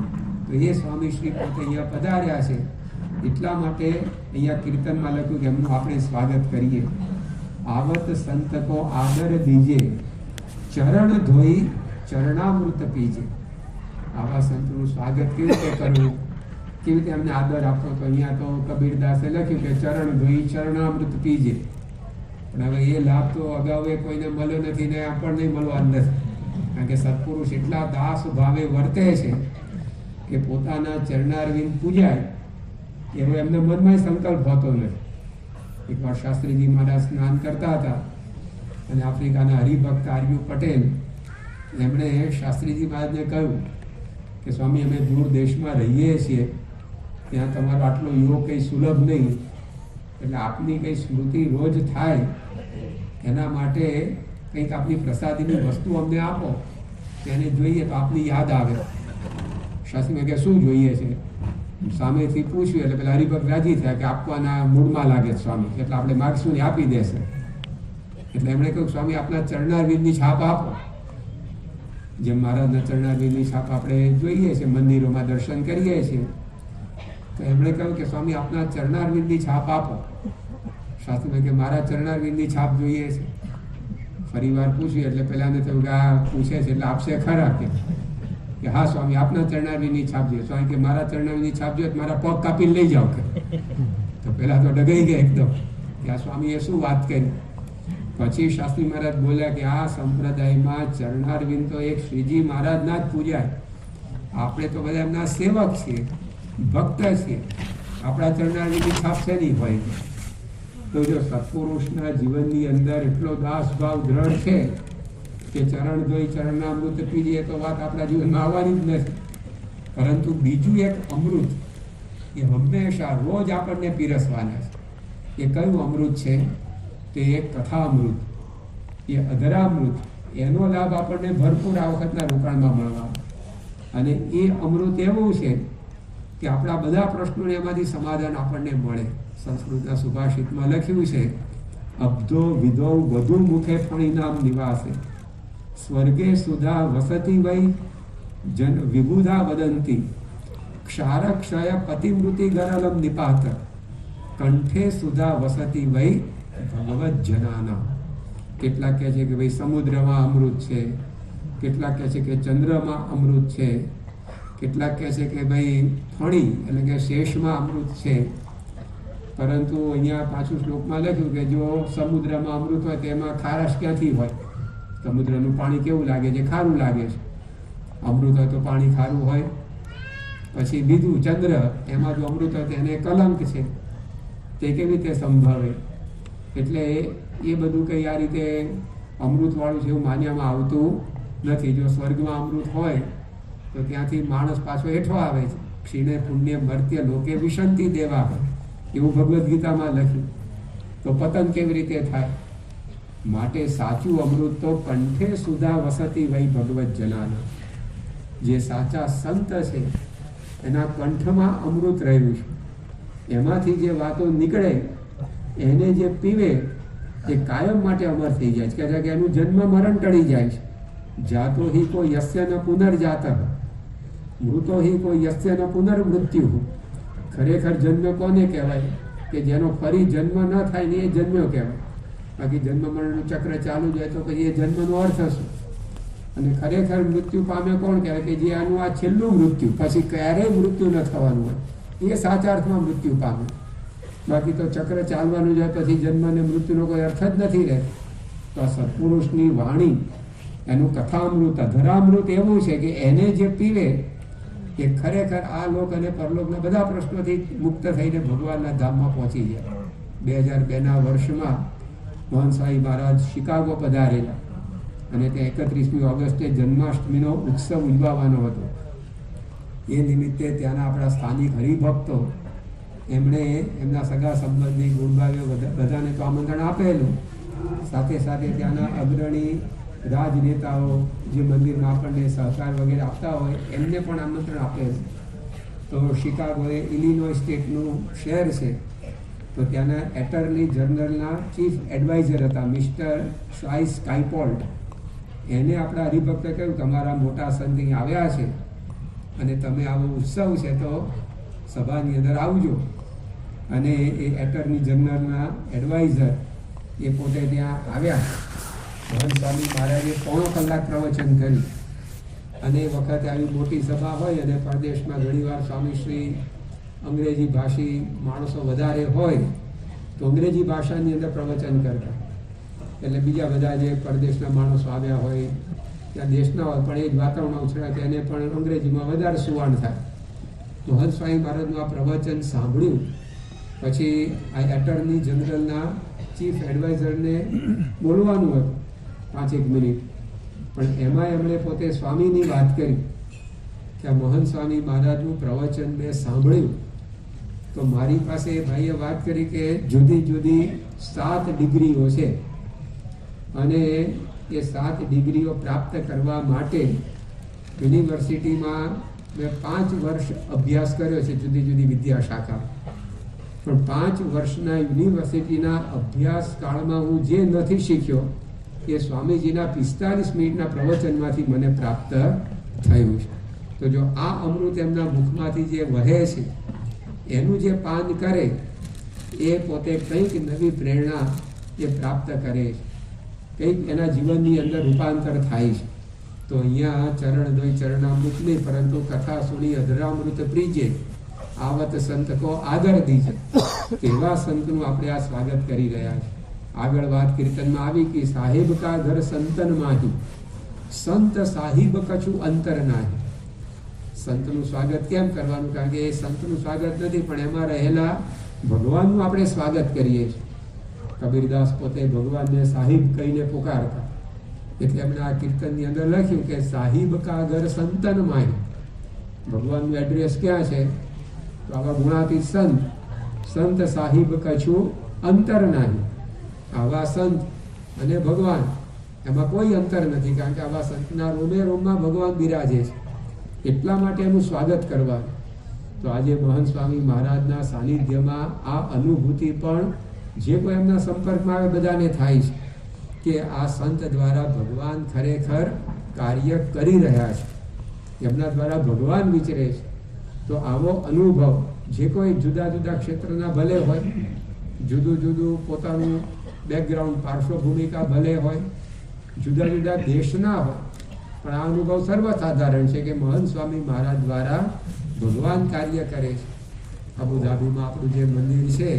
તો એ સ્વામીશ્રી પોતે અહીંયા પધાર્યા છે. એટલા માટે અહીંયા કીર્તનમાં લખ્યું કે એમનું આપણે સ્વાગત કરીએ. આવત સંતકો આદર દીજે, ચરણ ધોઈ ચરણામૃત પીજે. આવા સંતનું સ્વાગત કેવી રીતે કરવું, કેવી રીતે એમને આદર આપવો? તો અહીંયા તો કબીરદાસે લખ્યું કે ચરણ ધોઈ ચરણામૃત પીજે. પણ હવે એ લાભ તો અગાઉ કોઈને મળ્યો નથી ને આપણને મળવાનો નથી. કારણ કે સત્પુરુષ એટલા દાસ ભાવે વર્તે છે કે પોતાના ચરણારવિંદ પૂજાય એવો એમને મનમાં સંકલ્પ હોતો નથી. એકવાર શાસ્ત્રીજી મહારાજ સ્નાન કરતા હતા અને આફ્રિકાના હરિભક્ત આર્યુ પટેલ એમણે શાસ્ત્રીજી મહારાજને કહ્યું કે સ્વામી અમે દૂર દેશમાં રહીએ છીએ, ત્યાં તમારો આટલો યોગ કંઈ સુલભ નહીં, એટલે આપની કંઈ સ્મૃતિ રોજ થાય એના માટે કંઈક આપની પ્રસાદીની વસ્તુ અમને આપો, તેને જોઈએ તો આપની યાદ આવે. શાસ્ત્રીમાં કે શું જોઈએ છે? સામેથી પૂછ્યું એટલે પેલા હરિભક્ત રાજી થયા કે આપવાના મૂળમાં લાગે સ્વામી, એટલે આપણે માગશું ને આપી દેશે. એટલે એમણે કહ્યું સ્વામી આપના ચરણારવિંદની છાપ આપો. જેમ મહારાજના ચરણારવિંદની છાપ આપણે જોઈએ છીએ, મંદિરોમાં દર્શન કરીએ છીએ, તો એમણે કહ્યું કે સ્વામી આપના ચરણારવિંદની છાપ આપો. શાસ્ત્રીમાં કે મારા ચરણારવિંદની છાપ જોઈએ છે. ફરી વાર પૂછ્યું એટલે પેલાને થયું કે આ પૂછે છે એટલે આપશે ખરા કે હા સ્વામી આપના ચરણારવિંદની છાપ જોઈએ. સ્વામી કે મારા ચરણારવિંદની છાપ જોઈએ, મારા પગ કાપીને લઈ જાઓ કે. તો પેલા તો ડગાઈ ગયા એકદમ કે આ સ્વામીએ શું વાત કરી. પછી શાસ્ત્રી મહારાજ બોલ્યા કે આ સંપ્રદાયમાં ચરણારવિંદ તો એક શ્રીજી મહારાજના જ પૂજાય. આપણે તો બધા એમના સેવક છીએ, ભક્ત છીએ. આપણા ચરણાની છાપ છે નહીં હોય. તો જો સત્પુરુષના જીવનની અંદર એટલો દાસ ભાવ દ્રઢ છે કે ચરણ જોઈ ચરણામૃત પી લઈએ તો વાત આપણા જીવનમાં આવવાની જ નથી. પરંતુ બીજું એક અમૃત એ હંમેશા રોજ આપણને પીરસવાના છે. એ કયું અમૃત છે? તે એક કથા અમૃત, એ અધરામૃત. એનો લાભ આપણને ભરપૂર આ વખતના રોકાણમાં મળવા. અને એ અમૃત એવું છે કે આપણા બધા પ્રશ્નોને એમાંથી સમાધાન આપણને મળે. સંસ્કૃતના સુભાષિતમાં લખ્યું છે, અબ્ધો વિધો વધુ મુખે ફણીનામ નિવાસે સ્વર્ગે સુધા વસતી વૈ જન વિબુધા વદંતી ક્ષારક્ષય પતિમૃતિ ગરલમ નિપાત કંઠે સુધા વસતી વૈ ભગવત જનાના. કેટલાક કહે છે કે ભાઈ સમુદ્રમાં અમૃત છે, કેટલાક કહે છે કે ચંદ્રમાં અમૃત છે, કેટલાક કહે છે કે ભાઈ ફણી એટલે કે શેષમાં અમૃત છે. પરંતુ અહીંયા પાછું શ્લોકમાં લખ્યું કે જો સમુદ્રમાં અમૃત હોય તો એમાં ખારાશ ક્યાંથી હોય? સમુદ્રનું પાણી કેવું લાગે છે? ખારું લાગે છે. અમૃત હોય તો પાણી ખારું હોય. પછી બીજું ચંદ્ર, એમાં જો અમૃત હોય તો એને કલંક છે, તે કેવી રીતે સંભવે? એટલે એ બધું કંઈ આ રીતે અમૃતવાળું છે એવું માનવામાં આવતું નથી. જો સ્વર્ગમાં અમૃત હોય તો ત્યાંથી માણસ પાછો હેઠો આવે છે. ક્ષીણે પુણ્ય મર્ત્ય લોકે વિશંતિ દેવા, એવું ભગવદ્ ગીતામાં લખ્યું. તો પતન કેવી રીતે થાય? માટે સાચું અમૃત તો કંઠે સુધા વસતી વૈ ભગવત જનાના. જે સાચા સંત છે એના કંઠમાં અમૃત રહ્યું છે. એમાંથી જે વાતો નીકળે એને જે પીવે એ કાયમ માટે અમર થઈ જાય છે. કે એનું જન્મ મરણ ટળી જાય છે. જાતો હિ કોઈ યસ્ય ન પુનર્જાત મૃતો હિ કોઈ યસ્ય ન પુનર્મૃત્યુ. ખરેખર જન્મ કોને કહેવાય? કે જેનો ફરી જન્મ ન થાય ને એ જન્મ્યો કહેવાય. બાકી જન્મ મરણનું ચક્ર ચાલુ જાય તો પછી એ જન્મનો અર્થ શું? અને ખરેખર મૃત્યુ પામે કોણ કહેવાય? કે જે આનું આ છેલ્લું મૃત્યુ, પછી ક્યારેય મૃત્યુ ન થવાનું હોય એ સાચા અર્થમાં મૃત્યુ પામે. બાકી તો ચક્ર ચાલવાનું જાય પછી જન્મ અને મૃત્યુનો કોઈ અર્થ જ નથી રહેતો. તો આ સત્પુરુષની વાણી, એનું કથામૃત અધરામૃત એવું છે કે એને જે પીવે એ ખરેખર આ લોક અને પરલોકના બધા પ્રશ્નોથી મુક્ત થઈને ભગવાનના ધામમાં પહોંચી જાય. 2002ના વર્ષમાં મોહન સ્વામી મહારાજ શિકાગો પધારેલા અને તે 31મી ઓગસ્ટે જન્માષ્ટમીનો ઉત્સવ ઉજવવાનો હતો. એ નિમિત્તે ત્યાંના આપણા સ્થાનિક હરિભક્તો એમણે એમના સગા સંબંધી ગુણભાઈઓ બધાને તો આમંત્રણ આપેલું. સાથે સાથે ત્યાંના અગ્રણી રાજનેતાઓ જે મંદિરમાં આપણને સહકાર વગેરે આપતા હોય એમને પણ આમંત્રણ આપેલું. તો શિકાગો એ ઇલિનોય સ્ટેટનું શહેર છે. તો ત્યાંના એટર્ની જનરલના ચીફ એડવાઇઝર હતા મિસ્ટર શાઇસ કાઇપોલ્ટ. એને આપણા હરિભક્તે કહ્યું તમારા મોટા સંત અહીં આવ્યા છે અને તમે આવો ઉત્સવ છે તો સભાની અંદર આવજો. અને એ એટર્ની જનરલના એડવાઇઝર એ પોતે ત્યાં આવ્યા. મોહન સ્વામી મહારાજે 3 કલાક પ્રવચન કર્યું. અને એ વખતે આવી મોટી સભા હોય અને પરદેશમાં ઘણીવાર સ્વામીશ્રી અંગ્રેજી ભાષી માણસો વધારે હોય તો અંગ્રેજી ભાષાની અંદર પ્રવચન કરતા. એટલે બીજા બધા જે પરદેશના માણસો આવ્યા હોય ત્યાં દેશના હોય પણ એ જ વાતાવરણ ઉછળે એને પણ અંગ્રેજીમાં વધારે સુવાણ થાય. મોહન સ્વામી મહારાજનું આ પ્રવચન સાંભળ્યું પછી આ એટર્ની જનરલના ચીફ એડવાઇઝરને બોલવાનું હતું 5-1 મિનિટ. પણ એમાં એમણે પોતે સ્વામીની વાત કરી કે મોહન સ્વામી મહારાજનું પ્રવચન મેં સાંભળ્યું તો મારી પાસે ભાઈએ વાત કરી કે જુદી જુદી 7 ડિગ્રીઓ છે અને એ 7 ડિગ્રીઓ પ્રાપ્ત કરવા માટે યુનિવર્સિટીમાં મેં 5 વર્ષ અભ્યાસ કર્યો છે જુદી જુદી વિદ્યાશાખા. પણ 5 વર્ષના યુનિવર્સિટીના અભ્યાસકાળમાં હું જે નથી શીખ્યો એ સ્વામીજીના 45 મિનિટના પ્રવચનમાંથી મને પ્રાપ્ત થયું છે. તો જો આ અમૃત એમના મુખમાંથી જે વહે છે એનું જે પાન કરે એ પોતે કંઈક નવી પ્રેરણા એ પ્રાપ્ત કરે છે, કંઈક એના જીવનની અંદર રૂપાંતર થાય છે. તો અહીંયા ચરણ દોઈ ચરણામૃત નહીં પરંતુ કથા સુણી અધરામૃત પ્રીજે આવત સંત કો આદર દીજે તેવા સંતનું આપણે આ સ્વાગત કરી રહ્યા છીએ. આગળ વાત કીર્તનમાં આવી કે સાહેબ કા ઘર સંતન માહી સંત સાહિબ કછું અંતર નાહી. સંતનું સ્વાગત કેમ કરવાનું? કારણ કે એ સંતનું સ્વાગત નથી, પણ એમાં રહેલા ભગવાનનું આપણે સ્વાગત કરીએ છીએ. કબીરદાસ પોતે ભગવાનને સાહિબ કહીને પુકારતા, એટલે એમણે આ કીર્તનની અંદર લખ્યું કે સાહિબ કા ઘર સંતન માય. ભગવાનનું એડ્રેસ ક્યાં છે? તો આવા ગુણાતીત સંત, સંત સાહિબ કછું અંતર નહીં. આવા સંત અને ભગવાન એમાં કોઈ અંતર નથી, કારણ કે આવા સંતના રોમે રોમમાં ભગવાન બિરાજે છે. એટલા માટે એનું સ્વાગત કરવાનું. તો આજે મહંત સ્વામી મહારાજના સાનિધ્યમાં આ અનુભૂતિ પણ જે કોઈ એમના સંપર્કમાં આવે બધાને થાય છે કે આ સંત દ્વારા ભગવાન ખરેખર કાર્ય કરી રહ્યા છે, એમના દ્વારા ભગવાન વિચરે છે. તો આવો અનુભવ જે કોઈ જુદા જુદા ક્ષેત્રના ભલે હોય, જુદું જુદું પોતાનું બેકગ્રાઉન્ડ પાર્શ્વભૂમિકા ભલે હોય, જુદા જુદા દેશના હોય, પણ આ અનુભવ સર્વસાધારણ છે કે મહંત સ્વામી મહારાજ દ્વારા ભગવાન કાર્ય કરે છે. અબુધાબીમાં આપણું જે મંદિર છે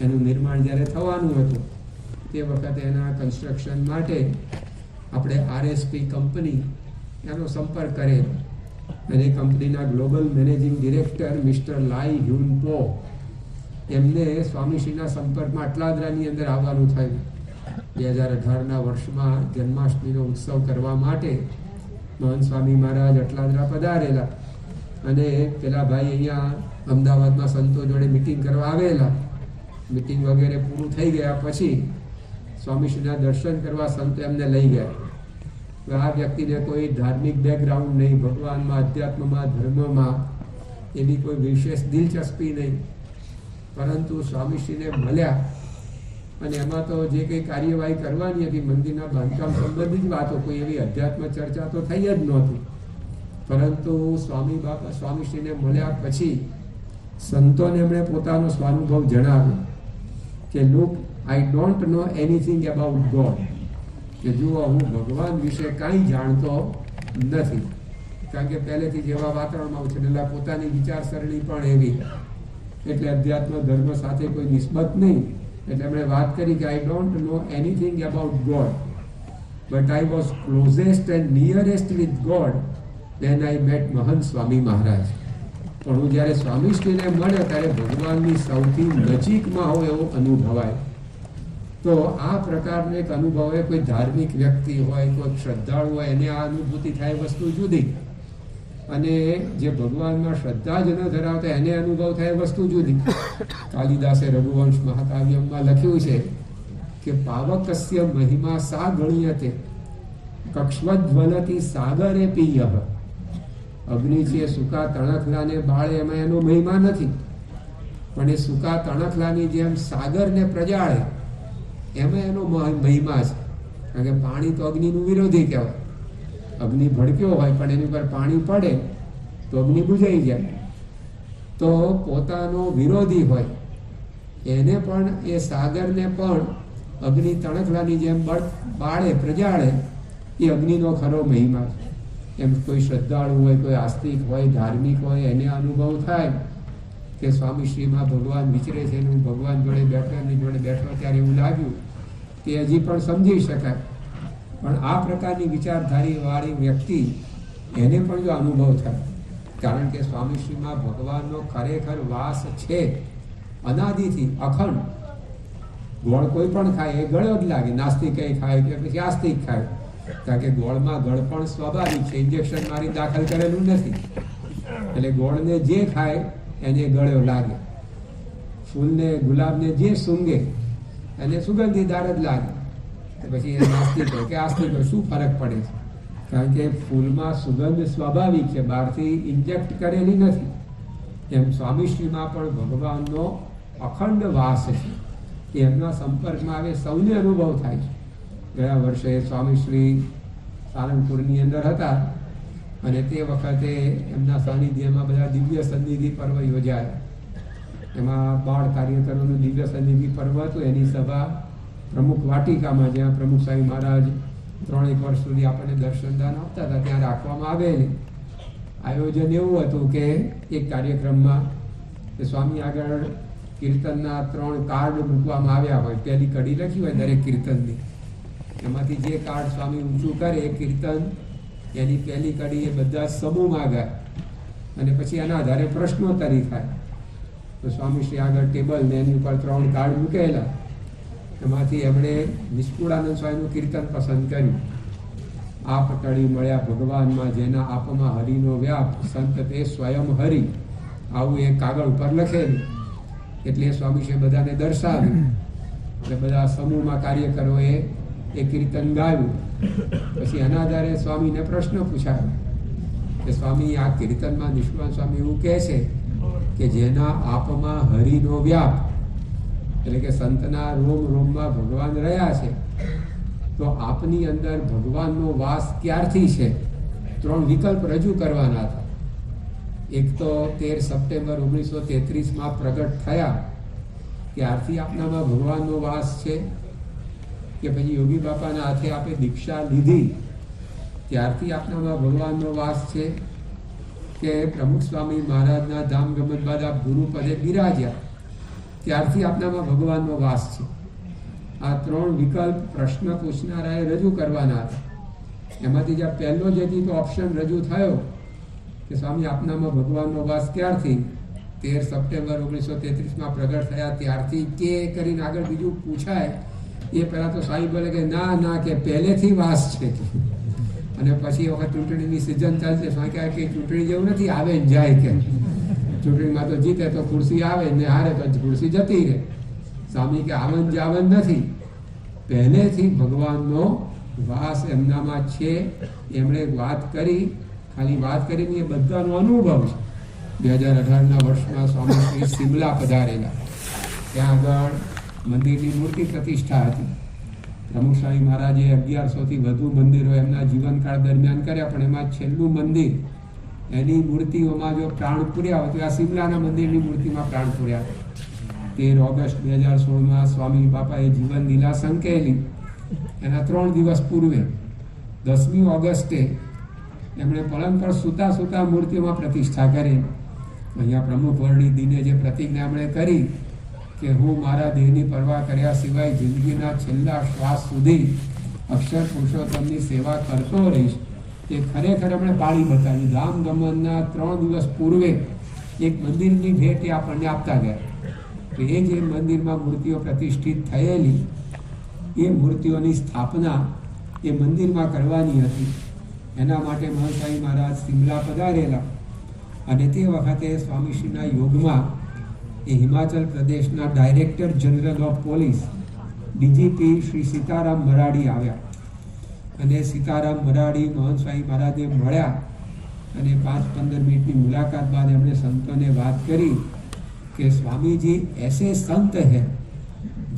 એનું નિર્માણ જ્યારે થવાનું હતું તે વખતે એના કન્સ્ટ્રક્શન માટે આપણે આરએસપી કંપની એનો સંપર્ક કરેલો, અને કંપનીના ગ્લોબલ મેનેજિંગ ડિરેક્ટર મિસ્ટર લાઈ હ્યુન પો એમને સ્વામીશ્રીના સંપર્કમાં અટલાદરાની અંદર આવવાનું થયું. 2018ના વર્ષમાં જન્માષ્ટમીનો ઉત્સવ કરવા માટે મહંત સ્વામી મહારાજ અટલાદરા પધારેલા, અને પેલા ભાઈ અહીંયા અમદાવાદમાં સંતો જોડે મિટિંગ કરવા આવેલા. મિટિંગ વગેરે પૂરું થઈ ગયા પછી સ્વામીશ્રીના દર્શન કરવા સંતો એમને લઈ ગયા. આ વ્યક્તિને કોઈ ધાર્મિક બેકગ્રાઉન્ડ નહીં, ભગવાનમાં, અધ્યાત્મમાં, ધર્મમાં એની કોઈ વિશેષ દિલચસ્પી નહીં, પરંતુ સ્વામીશ્રીને મળ્યા અને એમાં તો જે કંઈ કાર્યવાહી કરવાની હતી મંદિરના બાંધકામ સંબંધિત વાતો, કોઈ એવી અધ્યાત્મ ચર્ચા તો થઈ જ નહોતી. પરંતુ સ્વામીશ્રીને મળ્યા પછી સંતોને એમણે પોતાનો સ્વાનુભવ જણાવ્યો કે look, I don't know anything about God. કે જુઓ, હું ભગવાન વિશે કાંઈ જાણતો નથી, કારણ કે પહેલેથી જેવા વાતાવરણમાં ઉછરેલા, પોતાની વિચારસરણી પણ એવી, એટલે અધ્યાત્મ ધર્મ સાથે કોઈ નિસ્બત નહીં. એટલે એમણે વાત કરી કે I don't know anything about God, but I was closest and nearest with God when I met મહંત સ્વામી મહારાજ. પણ હું જ્યારે સ્વામીશ્રીને મળ્યો ત્યારે ભગવાનની સૌથી નજીકમાં હોય એવું અનુભવાય. તો આ પ્રકારનો એક અનુભવ હોય, કોઈ ધાર્મિક વ્યક્તિ હોય, કોઈ શ્રદ્ધાળુ હોય, એને આ અનુભૂતિ થાય વસ્તુ જુદી, અને જે ભગવાનમાં શ્રદ્ધા જ ન ધરાવતા એને અનુભવ થાય વસ્તુ જુદી. કાલિદાસે રઘુવંશ મહાકાવ્યમાં લખ્યું છે કે પાવકસ્ય મહિમા સા ગણ્યતે કક્ષ્વધ્વલતી સાગરે પિયઃ. અગ્નિ છે સૂકા તણખલાને બાળે, એમાં એનો મહિમા નથી, પણ એ સૂકા તણખલાની જેમ સાગરને પ્રજાળે એમાં એનો મહિમા છે. કારણ કે પાણી તો અગ્નિનું વિરોધી કહેવાય. અગ્નિ ભડક્યો હોય પણ એની ઉપર પાણી પડે તો અગ્નિ બુઝાઈ જાય. તો પોતાનો વિરોધી હોય એને પણ, એ સાગરને પણ અગ્નિ તણખલાની જેમ બાળે, પ્રજાળે, એ અગ્નિનો ખરો મહિમા છે. એમ કોઈ શ્રદ્ધાળુ હોય, કોઈ આસ્તિક હોય, ધાર્મિક હોય, એને અનુભવ થાય કે સ્વામીશ્રીમાં ભગવાન વિચરે છે, હું ભગવાન જોડે બેઠો, એની જોડે બેઠો ત્યારે એવું લાગ્યું કે હજી પણ સમજી શકાય. પણ આ પ્રકારની વિચારધારી વાળી વ્યક્તિ એને પણ જો અનુભવ થાય, કારણ કે સ્વામીશ્રીમાં ભગવાનનો ખરેખર વાસ છે અનાદિથી, અખંડ. ગોળ કોઈ પણ ખાય એ ગળ્યો જ લાગે, નાસ્તિક ખાય કે પછી આસ્તિક ખાય, કારણ કે ગોળમાં ગળપણ સ્વાભાવિક છે, ઇન્જેક્શન મારી દાખલ કરેલું નથી. એટલે ગોળને જે ખાય એને ગળ્યો લાગે, ફૂલને, ગુલાબને જે સૂંઘે એને સુગંધીદાર જ લાગે. પછી એ નાસ્તિક હોય કે આસ્તિક હોય, શું ફરક પડે છે? કારણ કે ફૂલમાં સુગંધ સ્વાભાવિક છે, બહારથી ઇન્જેક્ટ કરેલી નથી. એમ સ્વામીશ્રીમાં પણ ભગવાનનો અખંડ વાસ છે, એ એમના સંપર્કમાં આવે સૌને અનુભવ થાય છે. ગયા વર્ષે સ્વામીશ્રી સારંગપુરની અંદર હતા, અને તે વખતે એમના સાનિધ્યમાં બધા દિવ્ય સન્નિધિ પર્વ યોજાયા. એમાં બાળ કાર્યકરોનું દિવ્ય સન્નિધિ પર્વ હતું. એની સભા પ્રમુખ વાટિકામાં, જ્યાં પ્રમુખ સ્વામી મહારાજ 3 વર્ષ સુધી આપણને દર્શનદાન આપતા હતા, ત્યાં રાખવામાં આવેલી. આયોજન એવું હતું કે એક કાર્યક્રમમાં સ્વામી આગળ કીર્તનના 3 કાર્ડ મૂકવામાં આવ્યા હોય, પહેલી કડી લખી હોય દરેક કીર્તનની, એમાંથી જે કાર્ડ સ્વામી ઊંચું કરે એ કીર્તન, એની પહેલી કડી એ બધા સમૂહમાં ગાય. અને પછી એના આધારે પ્રશ્નોત્તરી થાય. તો સ્વામીશ્રી આગળ ટેબલ ને એની ઉપર 3 કાર્ડ મૂકેલા. એમાંથી એમણે નિષ્કુળાનંદ સ્વામીનું કીર્તન પસંદ કર્યું. આપ ટળી મળ્યા ભગવાનમાં, જેના આપમાં હરિનો વ્યાપ, સંત તે સ્વયં હરિ. આવું એક કાગળ ઉપર લખેલું. એટલે સ્વામીશ્રીએ બધાને દર્શાવ્યું. એટલે બધા સમૂહમાં કાર્યકરોએ એ કીર્તન ગાયું. પછી એના આધારે સ્વામીને પ્રશ્ન પૂછાયો કે સ્વામી, આ કીર્તનમાં નિષ્કુળાનંદ સ્વામી એવું કહે છે કે જેના આપમાં હરિનો વ્યાપ, એટલે કે સંતના રોમ રોમમાં ભગવાન રહ્યા છે, તો આપની અંદર ભગવાનનો વાસ ક્યારથી છે? 3 વિકલ્પ રજૂ કરવાના હતા. એક તો 13 સપ્ટેમ્બર 1933 પ્રગટ થયા, ત્યારથી આપનામાં ભગવાનનો વાસ છે, કે પછી યોગી બાપાના હાથે આપે દીક્ષા લીધી ત્યારથી આપનામાં ભગવાનનો વાસ છે, કે પ્રમુખ સ્વામી મહારાજના ધામ ગમન બાદ આપ ગુરુપદે બિરાજ્યા ત્યારથી આપનામાં ભગવાનનો વાસ છે. આ 3 વિકલ્પ પ્રશ્ન પૂછનારાએ રજૂ કરવાના હતા. એમાંથી જ્યાં પહેલો જે તો ઓપ્શન રજૂ થયો કે સ્વામી આપનામાં ભગવાનનો વાસ ક્યારથી? 13 સપ્ટેમ્બર 1933 પ્રગટ થયા ત્યારથી કે કરીને આગળ બીજું પૂછાય એ પહેલાં તો સ્વામી બોલે કે ના કે પહેલેથી વાસ છે. અને પછી વખત ચૂંટણીની સિઝન ચાલશે, સ્વામી કહે કે ચૂંટણી જેવું નથી, આવે ને જાય. કે ચૂંટણીમાં તો જીતે તો ખુરશી આવે ને હારે તો ખુરશી જતી રહે. સ્વામી કે આવન જાવન નથી, પહેલેથી ભગવાનનો વાસ એમનામાં છે. એમણે વાત કરી, ખાલી વાત કરીને એ બધાનો અનુભવ છે. 2018ના વર્ષમાં સ્વામી શિમલા પધારેલા. ત્યાં આગળ મંદિરની મૂર્તિ પ્રતિષ્ઠા હતી. પ્રમુખ સ્વામી મહારાજે 1100થી વધુ મંદિરો એમના જીવનકાળ દરમિયાન કર્યા, પણ એમાં છેલ્લું મંદિર, એની મૂર્તિઓમાં જો પ્રાણ પૂર્યા હોય તો આ શિમલાના મંદિરની મૂર્તિમાં પ્રાણ પૂર્યા. 13 ઓગસ્ટ 2016 સ્વામી બાપાએ જીવન લીલા સંકેલી. એના 3 દિવસ પૂર્વે 10મી ઓગસ્ટે એમણે પલંગ પર સૂતા મૂર્તિઓમાં પ્રતિષ્ઠા કરી. અહીંયા પ્રમુખ વર્ણી દિને જે પ્રતિજ્ઞા એમણે કરી કે હું મારા દેહની પરવા કર્યા સિવાય જિંદગીના છેલ્લા શ્વાસ સુધી અક્ષર પુરુષોત્તમની સેવા કરતો રહીશ, તે ખરેખર એમણે પાળી બતાવી. ધામ ગમનના 3 દિવસ પૂર્વે એક મંદિરની ભેટ એ આપણને આપતા ગયા. તો એ જે મંદિરમાં મૂર્તિઓ પ્રતિષ્ઠિત થયેલી, એ મૂર્તિઓની સ્થાપના એ મંદિરમાં કરવાની હતી. એના માટે મહંત મહારાજ શિમલા પધારેલા. અને તે વખતે સ્વામીશ્રીના યોગમાં એ હિમાચલ પ્રદેશના director general of police DGP Shri Sitaram Marandi આવ્યા. અને સીતારામ મરાડી મહંત સ્વામી મહારાજને મળ્યા અને 5-15 મિનિટની મુલાકાત બાદ એમણે સંતોને વાત કરી कि स्वामी जी ऐसे संत हैं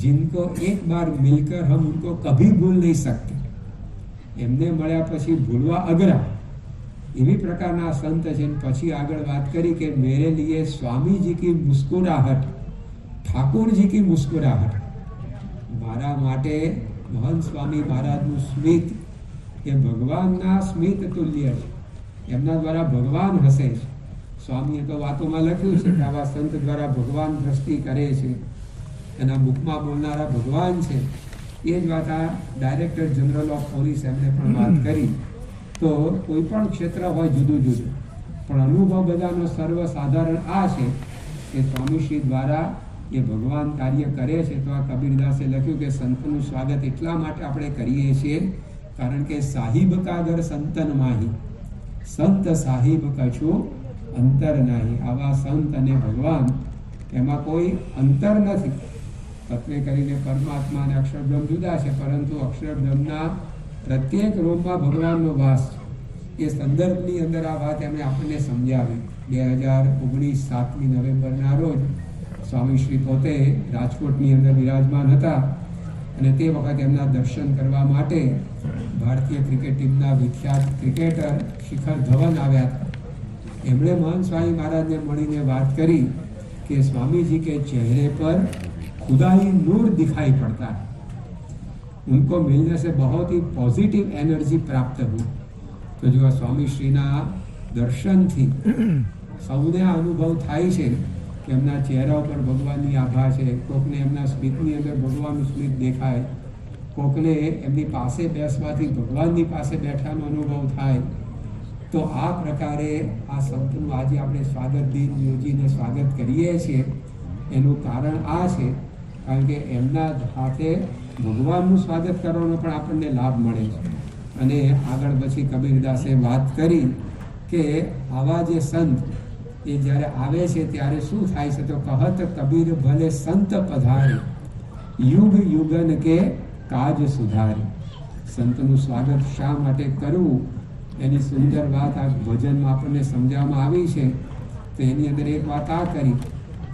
जिनको एक बार मिलकर हम उनको कभी भूल नहीं सकते. એમને મળ્યા પછી ભૂલવા અઘરા એવી પ્રકારના સંત છે. પછી આગળ વાત કરી કે મેરે લીએ સ્વામી જી કી મુસ્કુરાહટ ઠાकुर जी की मुस्कुराहट, મારા માટે મહંત સ્વામી મહારાજનું સ્મિત એ ભગવાનના સ્મિત તુલ્ય છે. એમના દ્વારા ભગવાન હસે છે. સ્વામીએ તો વાતોમાં લખ્યું છે કે આવા સંત દ્વારા ભગવાન દ્રષ્ટિ કરે છે, એના મુખમાં બોલનારા ભગવાન છે. એ જ વાત આ ડાયરેક્ટર જનરલ ઓફ પોલીસ એમણે પણ વાત કરી. તો કોઈ પણ ક્ષેત્ર હોય જુદું જુદું, પણ અનુભવ બધાનો સર્વસાધારણ આ છે કે સ્વામીશ્રી દ્વારા એ ભગવાન કાર્ય કરે છે. તો આ કબીરદાસે લખ્યું કે સંતનું સ્વાગત એટલા માટે આપણે કરીએ છીએ કારણ કે સાહિબ કા ઘર સંતન માહી, સંત સાહિબ કછું અંતર નહીં. આવા સંત અને ભગવાન એમાં કોઈ અંતર નથી. તત્વે કરીને પરમાત્મા અને અક્ષરબ્રહ્મ જુદા છે, પરંતુ અક્ષરબ્રહ્મના પ્રત્યેક રોમમાં ભગવાનનો વાસ છે. એ સંદર્ભની અંદર આ વાત એમણે આપણને સમજાવી. 2019 7મી નવેમ્બરના રોજ સ્વામીશ્રી પોતે રાજકોટની અંદર વિરાજમાન હતા અને તે વખતે એમના દર્શન કરવા માટે ભારતીય ક્રિકેટ ટીમના વિખ્યાત ક્રિકેટર શિખર ધવન આવ્યા હતા. એમણે મહંત સ્વામી મહારાજને મળીને વાત કરી કે स्वामी जी के चेहरे पर खुदाई नूर दिखाई पड़ता है, उनको मिलने से बहुत ही पॉजिटिव एनर्जी प्राप्त हुई. तो जो स्वामी श्रीना दर्शन थी સૌને આ અનુભવ થાય છે કે એમના ચહેરા ઉપર ભગવાનની આભા છે. કોકને એમના સ્મિતની અંદર ભગવાનનું સ્મિત દેખાય, કોકને એમની પાસે બેસવાથી ભગવાનની પાસે બેઠાનો અનુભવ થાય, તો આ પ્રકારે આ સંતનું આજે આપણે સ્વાગત દિન યોજીને સ્વાગત કરીએ છીએ. એનું કારણ આ છે કારણ કે એમના હાથે ભગવાનનું સ્વાગત કરવાનો પણ આપણને લાભ મળે છે. અને આગળ પછી કબીરદાસે વાત કરી કે આવા જે સંત એ જ્યારે આવે છે ત્યારે શું થાય છે, તો કહત કબીર ભલે સંત પધારે, યુગ યુગન કે કાજ સુધારે. સંતનું સ્વાગત શા માટે કરવું એની સુંદર વાત આ ભજનમાં આપણને સમજાવવામાં આવી છે. તો એની અંદર એક વાત આ કરી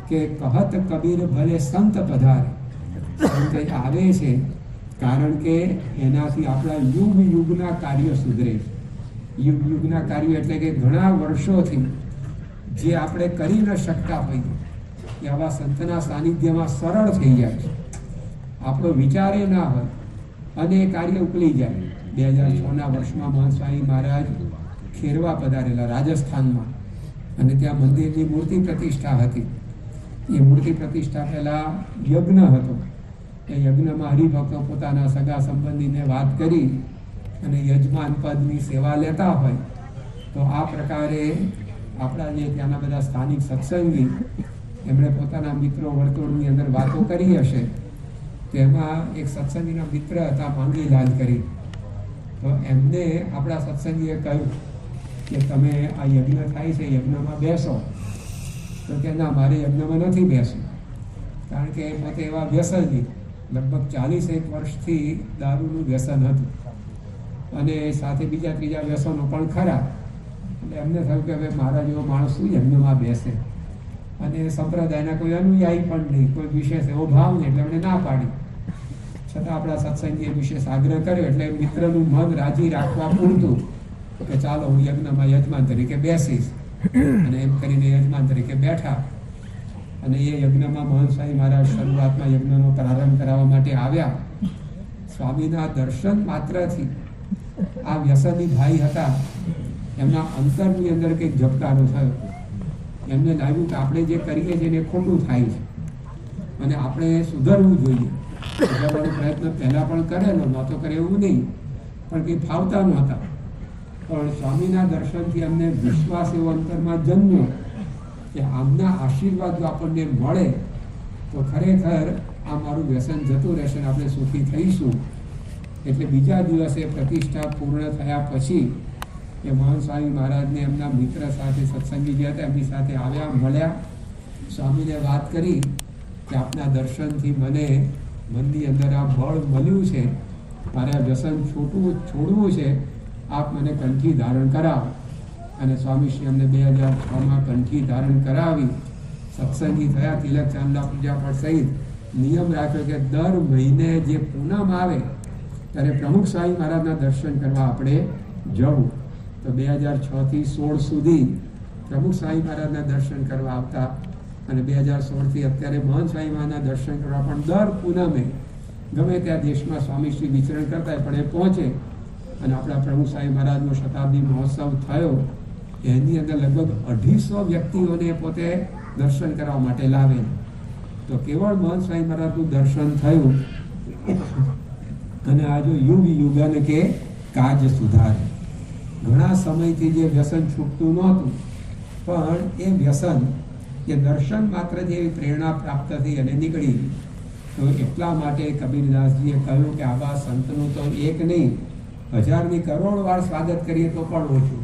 કે કહત કબીર ભલે સંત પધારે. સંત આવે છે કારણ કે એનાથી આપણા યુગ યુગના કાર્યો સુધરે. યુગ યુગના કાર્યો એટલે કે ઘણા વર્ષોથી જે આપણે કરી ન શકતા હોઈએ એ આવા સંતના સાનિધ્યમાં સરળ થઈ જાય છે. આપણો વિચાર એ ના હોય અને એ કાર્ય ઉકલી જાય. 2006ના વર્ષમાં મહંત સ્વામી મહારાજ ખેરવા પધારેલા રાજસ્થાનમાં, અને ત્યાં મંદિરની મૂર્તિ પ્રતિષ્ઠા હતી. એ મૂર્તિ પ્રતિષ્ઠા પહેલાં યજ્ઞ હતો. એ યજ્ઞમાં હરિભક્તો પોતાના સગા સંબંધીને વાત કરી અને યજમાન પદની સેવા લેતા હોય. તો આ પ્રકારે આપણા જે ત્યાંના બધા સ્થાનિક સત્સંગી એમણે પોતાના મિત્રો વર્તુળની અંદર વાતો કરી હશે. તેમાં એક સત્સંગીના મિત્ર હતા માંગીલાલ કરી. તો એમને આપણા સત્સંગીએ કહ્યું કે તમે આ યજ્ઞ થાય છે યજ્ઞમાં બેસો. તો કે ના, મારે યજ્ઞમાં નથી બેસવું, કારણ કે પોતે એવા વ્યસની, લગભગ 40 વર્ષથી દારૂનું વ્યસન હતું અને સાથે બીજા ત્રીજા વ્યસનો પણ ખરા. એટલે એમને થયું કે હવે મારા જેવો માણસ શું યજ્ઞમાં બેસે, અને સંપ્રદાયના કોઈ અનુયાયી પણ નહીં, કોઈ વિશેષ એવો ભાવ નહીં, એટલે એમણે ના પાડી. છતાં આપણા સત્સંગીએ વિશેષ આગ્રહ કર્યો એટલે મિત્રનું મન રાજી રાખવા પૂરતું કે ચાલો હું યજ્ઞમાં યજમાન તરીકે બેસીશ. અને એમ કરીને યજમાન તરીકે બેઠા. અને એ યજ્ઞમાં મહંત સ્વામી મહારાજ શરૂઆતમાં યજ્ઞનો પ્રારંભ કરાવવા માટે આવ્યા. સ્વામીના દર્શન માત્રથી આ વ્યસની ભાઈ હતા, એમના અંતરની અંદર કંઈક ઝબકારો થયો. એમને લાગ્યું કે આપણે જે કરીએ છીએ એ ખોટું થાય છે અને આપણે સુધરવું જોઈએ. સુધારવાનો પ્રયત્ન પહેલાં પણ કરેલો, નહોતો કરે એવું નહીં, પણ કંઈ ફાવતા નહોતા. પણ સ્વામીના દર્શનથી અમને વિશ્વાસ એવો અંતરમાં જન્મ્યો કે આમના આશીર્વાદ જો આપણને મળે તો ખરેખર આ મારું વ્યસન જતું રહેશે અને આપણે સુખી થઈશું. એટલે બીજા દિવસે પ્રતિષ્ઠા પૂર્ણ થયા પછી એ મહંત સ્વામી મહારાજને એમના મિત્ર સાથે સત્સંગી જે હતા એમની સાથે આવ્યા, મળ્યા. સ્વામીને વાત કરી કે આપના દર્શનથી મને મનની અંદર આ બળ મળ્યું છે, મારે આ વ્યસન છોડવું છે, આપ મને કંઠી ધારણ કરાવો. અને સ્વામીશ્રી અમને 2006માં કંઠી ધારણ કરાવી. સત્સંગી થયા, તિલક ચાંદલા પૂજા પાઠ સહિત નિયમ રાખ્યો કે દર મહિને જે પૂનમ આવે ત્યારે પ્રમુખ સ્વામી મહારાજના દર્શન કરવા આપણે જવું. તો 2006થી 16 સુધી પ્રમુખ સ્વામી મહારાજના દર્શન કરવા આવતા, અને 2016થી અત્યારે મહંત સ્વામી મહારાજના દર્શન કરવા પણ દર પૂનમે ગમે ત્યાં દેશમાં સ્વામીશ્રી વિચરણ કરતા પણ એ પહોંચે. અને આપણા પ્રમુખ સ્વામી મહારાજનો શતાબ્દી મહોત્સવ થયો, એની અંદર લગભગ 250 વ્યક્તિઓને પોતે દર્શન કરવા માટે લાવે. તો કેવળ મહંત સ્વામી મહારાજનું દર્શન થયું અને આ જો યુગ યુગન કે કાજ સુધારે. ઘણા સમયથી જે વ્યસન છૂટતું નહોતું, પણ એ વ્યસન એ દર્શન માત્રથી એવી પ્રેરણા પ્રાપ્ત થઈ અને નીકળી. તો એટલા માટે કબીરદાસજીએ કહ્યું કે આવા સંતનું તો એક નહીં 1000ની કરોડ વાર સ્વાગત કરીએ તો પણ ઓછું.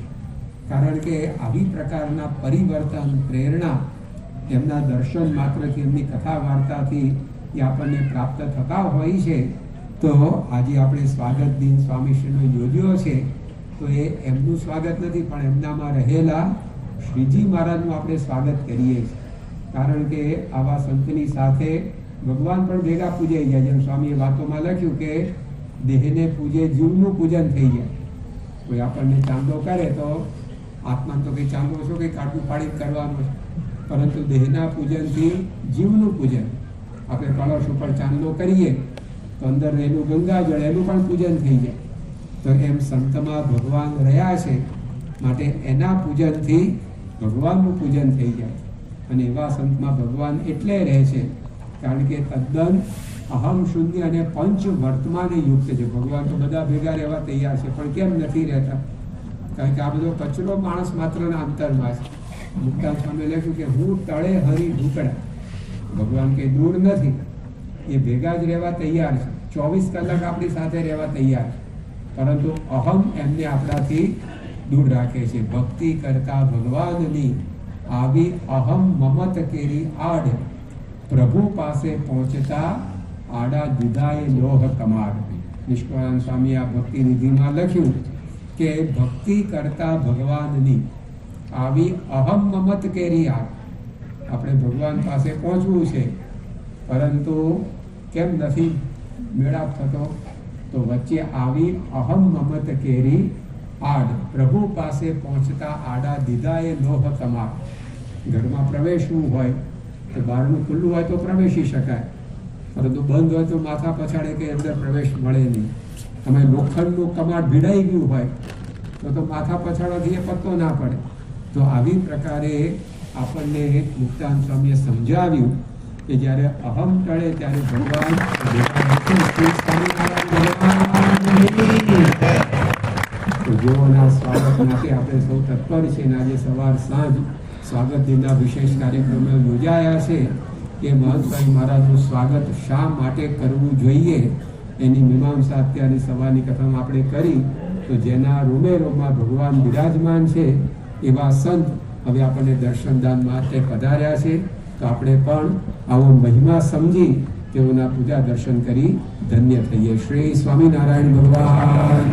કારણ કે આવી પ્રકારના પરિવર્તન, પ્રેરણા એમના દર્શન માત્રથી, એમની કથા વાર્તાથી એ આપણને પ્રાપ્ત થતા હોય છે. તો આજે આપણે સ્વાગત દિન સ્વામીશ્રીનો યોજ્યો છે. તો એ એમનું સ્વાગત નથી, પણ એમનામાં રહેલા શ્રીજી મહારાજનું આપણે સ્વાગત કરીએ છીએ. કારણ કે આવા સંતની સાથે ભગવાન પણ ભેગા પૂજાઈ જાય. જેમ સ્વામીએ વાતોમાં લખ્યું કે દેહને પૂજે જીવનું પૂજન થઈ જાય. કોઈ આપણને ચાંદો કરે તો આત્માને તો કંઈ ચાંદો છો કંઈ કાઢવું પાડી કરવાનું છે, પરંતુ દેહના પૂજનથી જીવનું પૂજન. આપણે કળશ ઉપર ચાંદલો કરીએ તો અંદર રહેલું ગંગાજળ એનું પણ પૂજન થઈ જાય. તો એમ સંતમાં ભગવાન રહ્યા છે, માટે એના પૂજનથી ભગવાનનું પૂજન થઈ જાય. અને એવા સંતમાં ભગવાન એટલે રહે છે કારણ કે તદ્દન અહમ શૂન્ય અને પંચ વર્તમાને યુક્ત છે. ભગવાન તો બધા ભેગા રહેવા તૈયાર છે, પણ કેમ નથી રહેતા? કારણ કે આ બધો કચરો માણસ માત્રના અંતરમાં છે. મુક્તાન સ્વામીએ લખ્યું કે હું તળે હરી ઢુકડા, ભગવાન કે દૂર નથી, એ ભેગા જ રહેવા તૈયાર છે, 24 કલાક આપણી સાથે રહેવા તૈયાર છે, પરંતુ અહમ એમને આપણાથી દૂર રાખે છે. ભક્તિ કરતા ભગવાનની આવી અહમ મમત કેરી આડ, પ્રભુ પાસે પહોંચતા આડા દુધાએ લોહ કમાડ. નિષ્કળાનંદ સ્વામી આ ભક્તિ નિધિમાં લખ્યું કે ભક્તિ કરતા ભગવાનની આવી અહમ મમત કેરી આડ, આપણે ભગવાન પાસે પહોંચવું છે, પરંતુ કેમ નથી મેળાપ થતો? તો વચ્ચે આવી અહમ મમત કેરી આડ, પ્રભુ પાસે પહોંચતા આડા દીધાએ લોહ કમાડ. ઘરમાં પ્રવેશવું હોય તો બહારનું ખુલ્લું હોય તો પ્રવેશી શકાય, પરંતુ બંધ હોય તો માથા પછાડે કે અંદર પ્રવેશ મળે નહીં. અમે લોખંડનું કમાડ ભીડાઈ ગયું હોય તો માથા પછાડવાથી એ પત્તો ના પડે. તો આવી પ્રકારે આપણને મુક્તાન સ્વામીએ સમજાવ્યું કે જ્યારે અહમ ટળે ત્યારે ભગવાન જેઓના સ્વાગત માટે આપણે સૌ તત્પર છે. આજે સવાર સાંજ સ્વાગત દિનના વિશેષ કાર્યક્રમો યોજાયા છે કે મહંતભાઈ મહારાજનું સ્વાગત શા માટે કરવું જોઈએ એની મીમાંસા અત્યારની સવારની કથામાં આપણે કરી. તો જેના રોમે રોમમાં ભગવાન બિરાજમાન છે એવા સંત હવે આપણને દર્શનદાન માટે પધાર્યા છે. તો આપણે પણ આવો મહિમા સમજી તેઓના પૂજા દર્શન કરી ધન્ય થઈએ. શ્રી સ્વામિનારાયણ ભગવાન.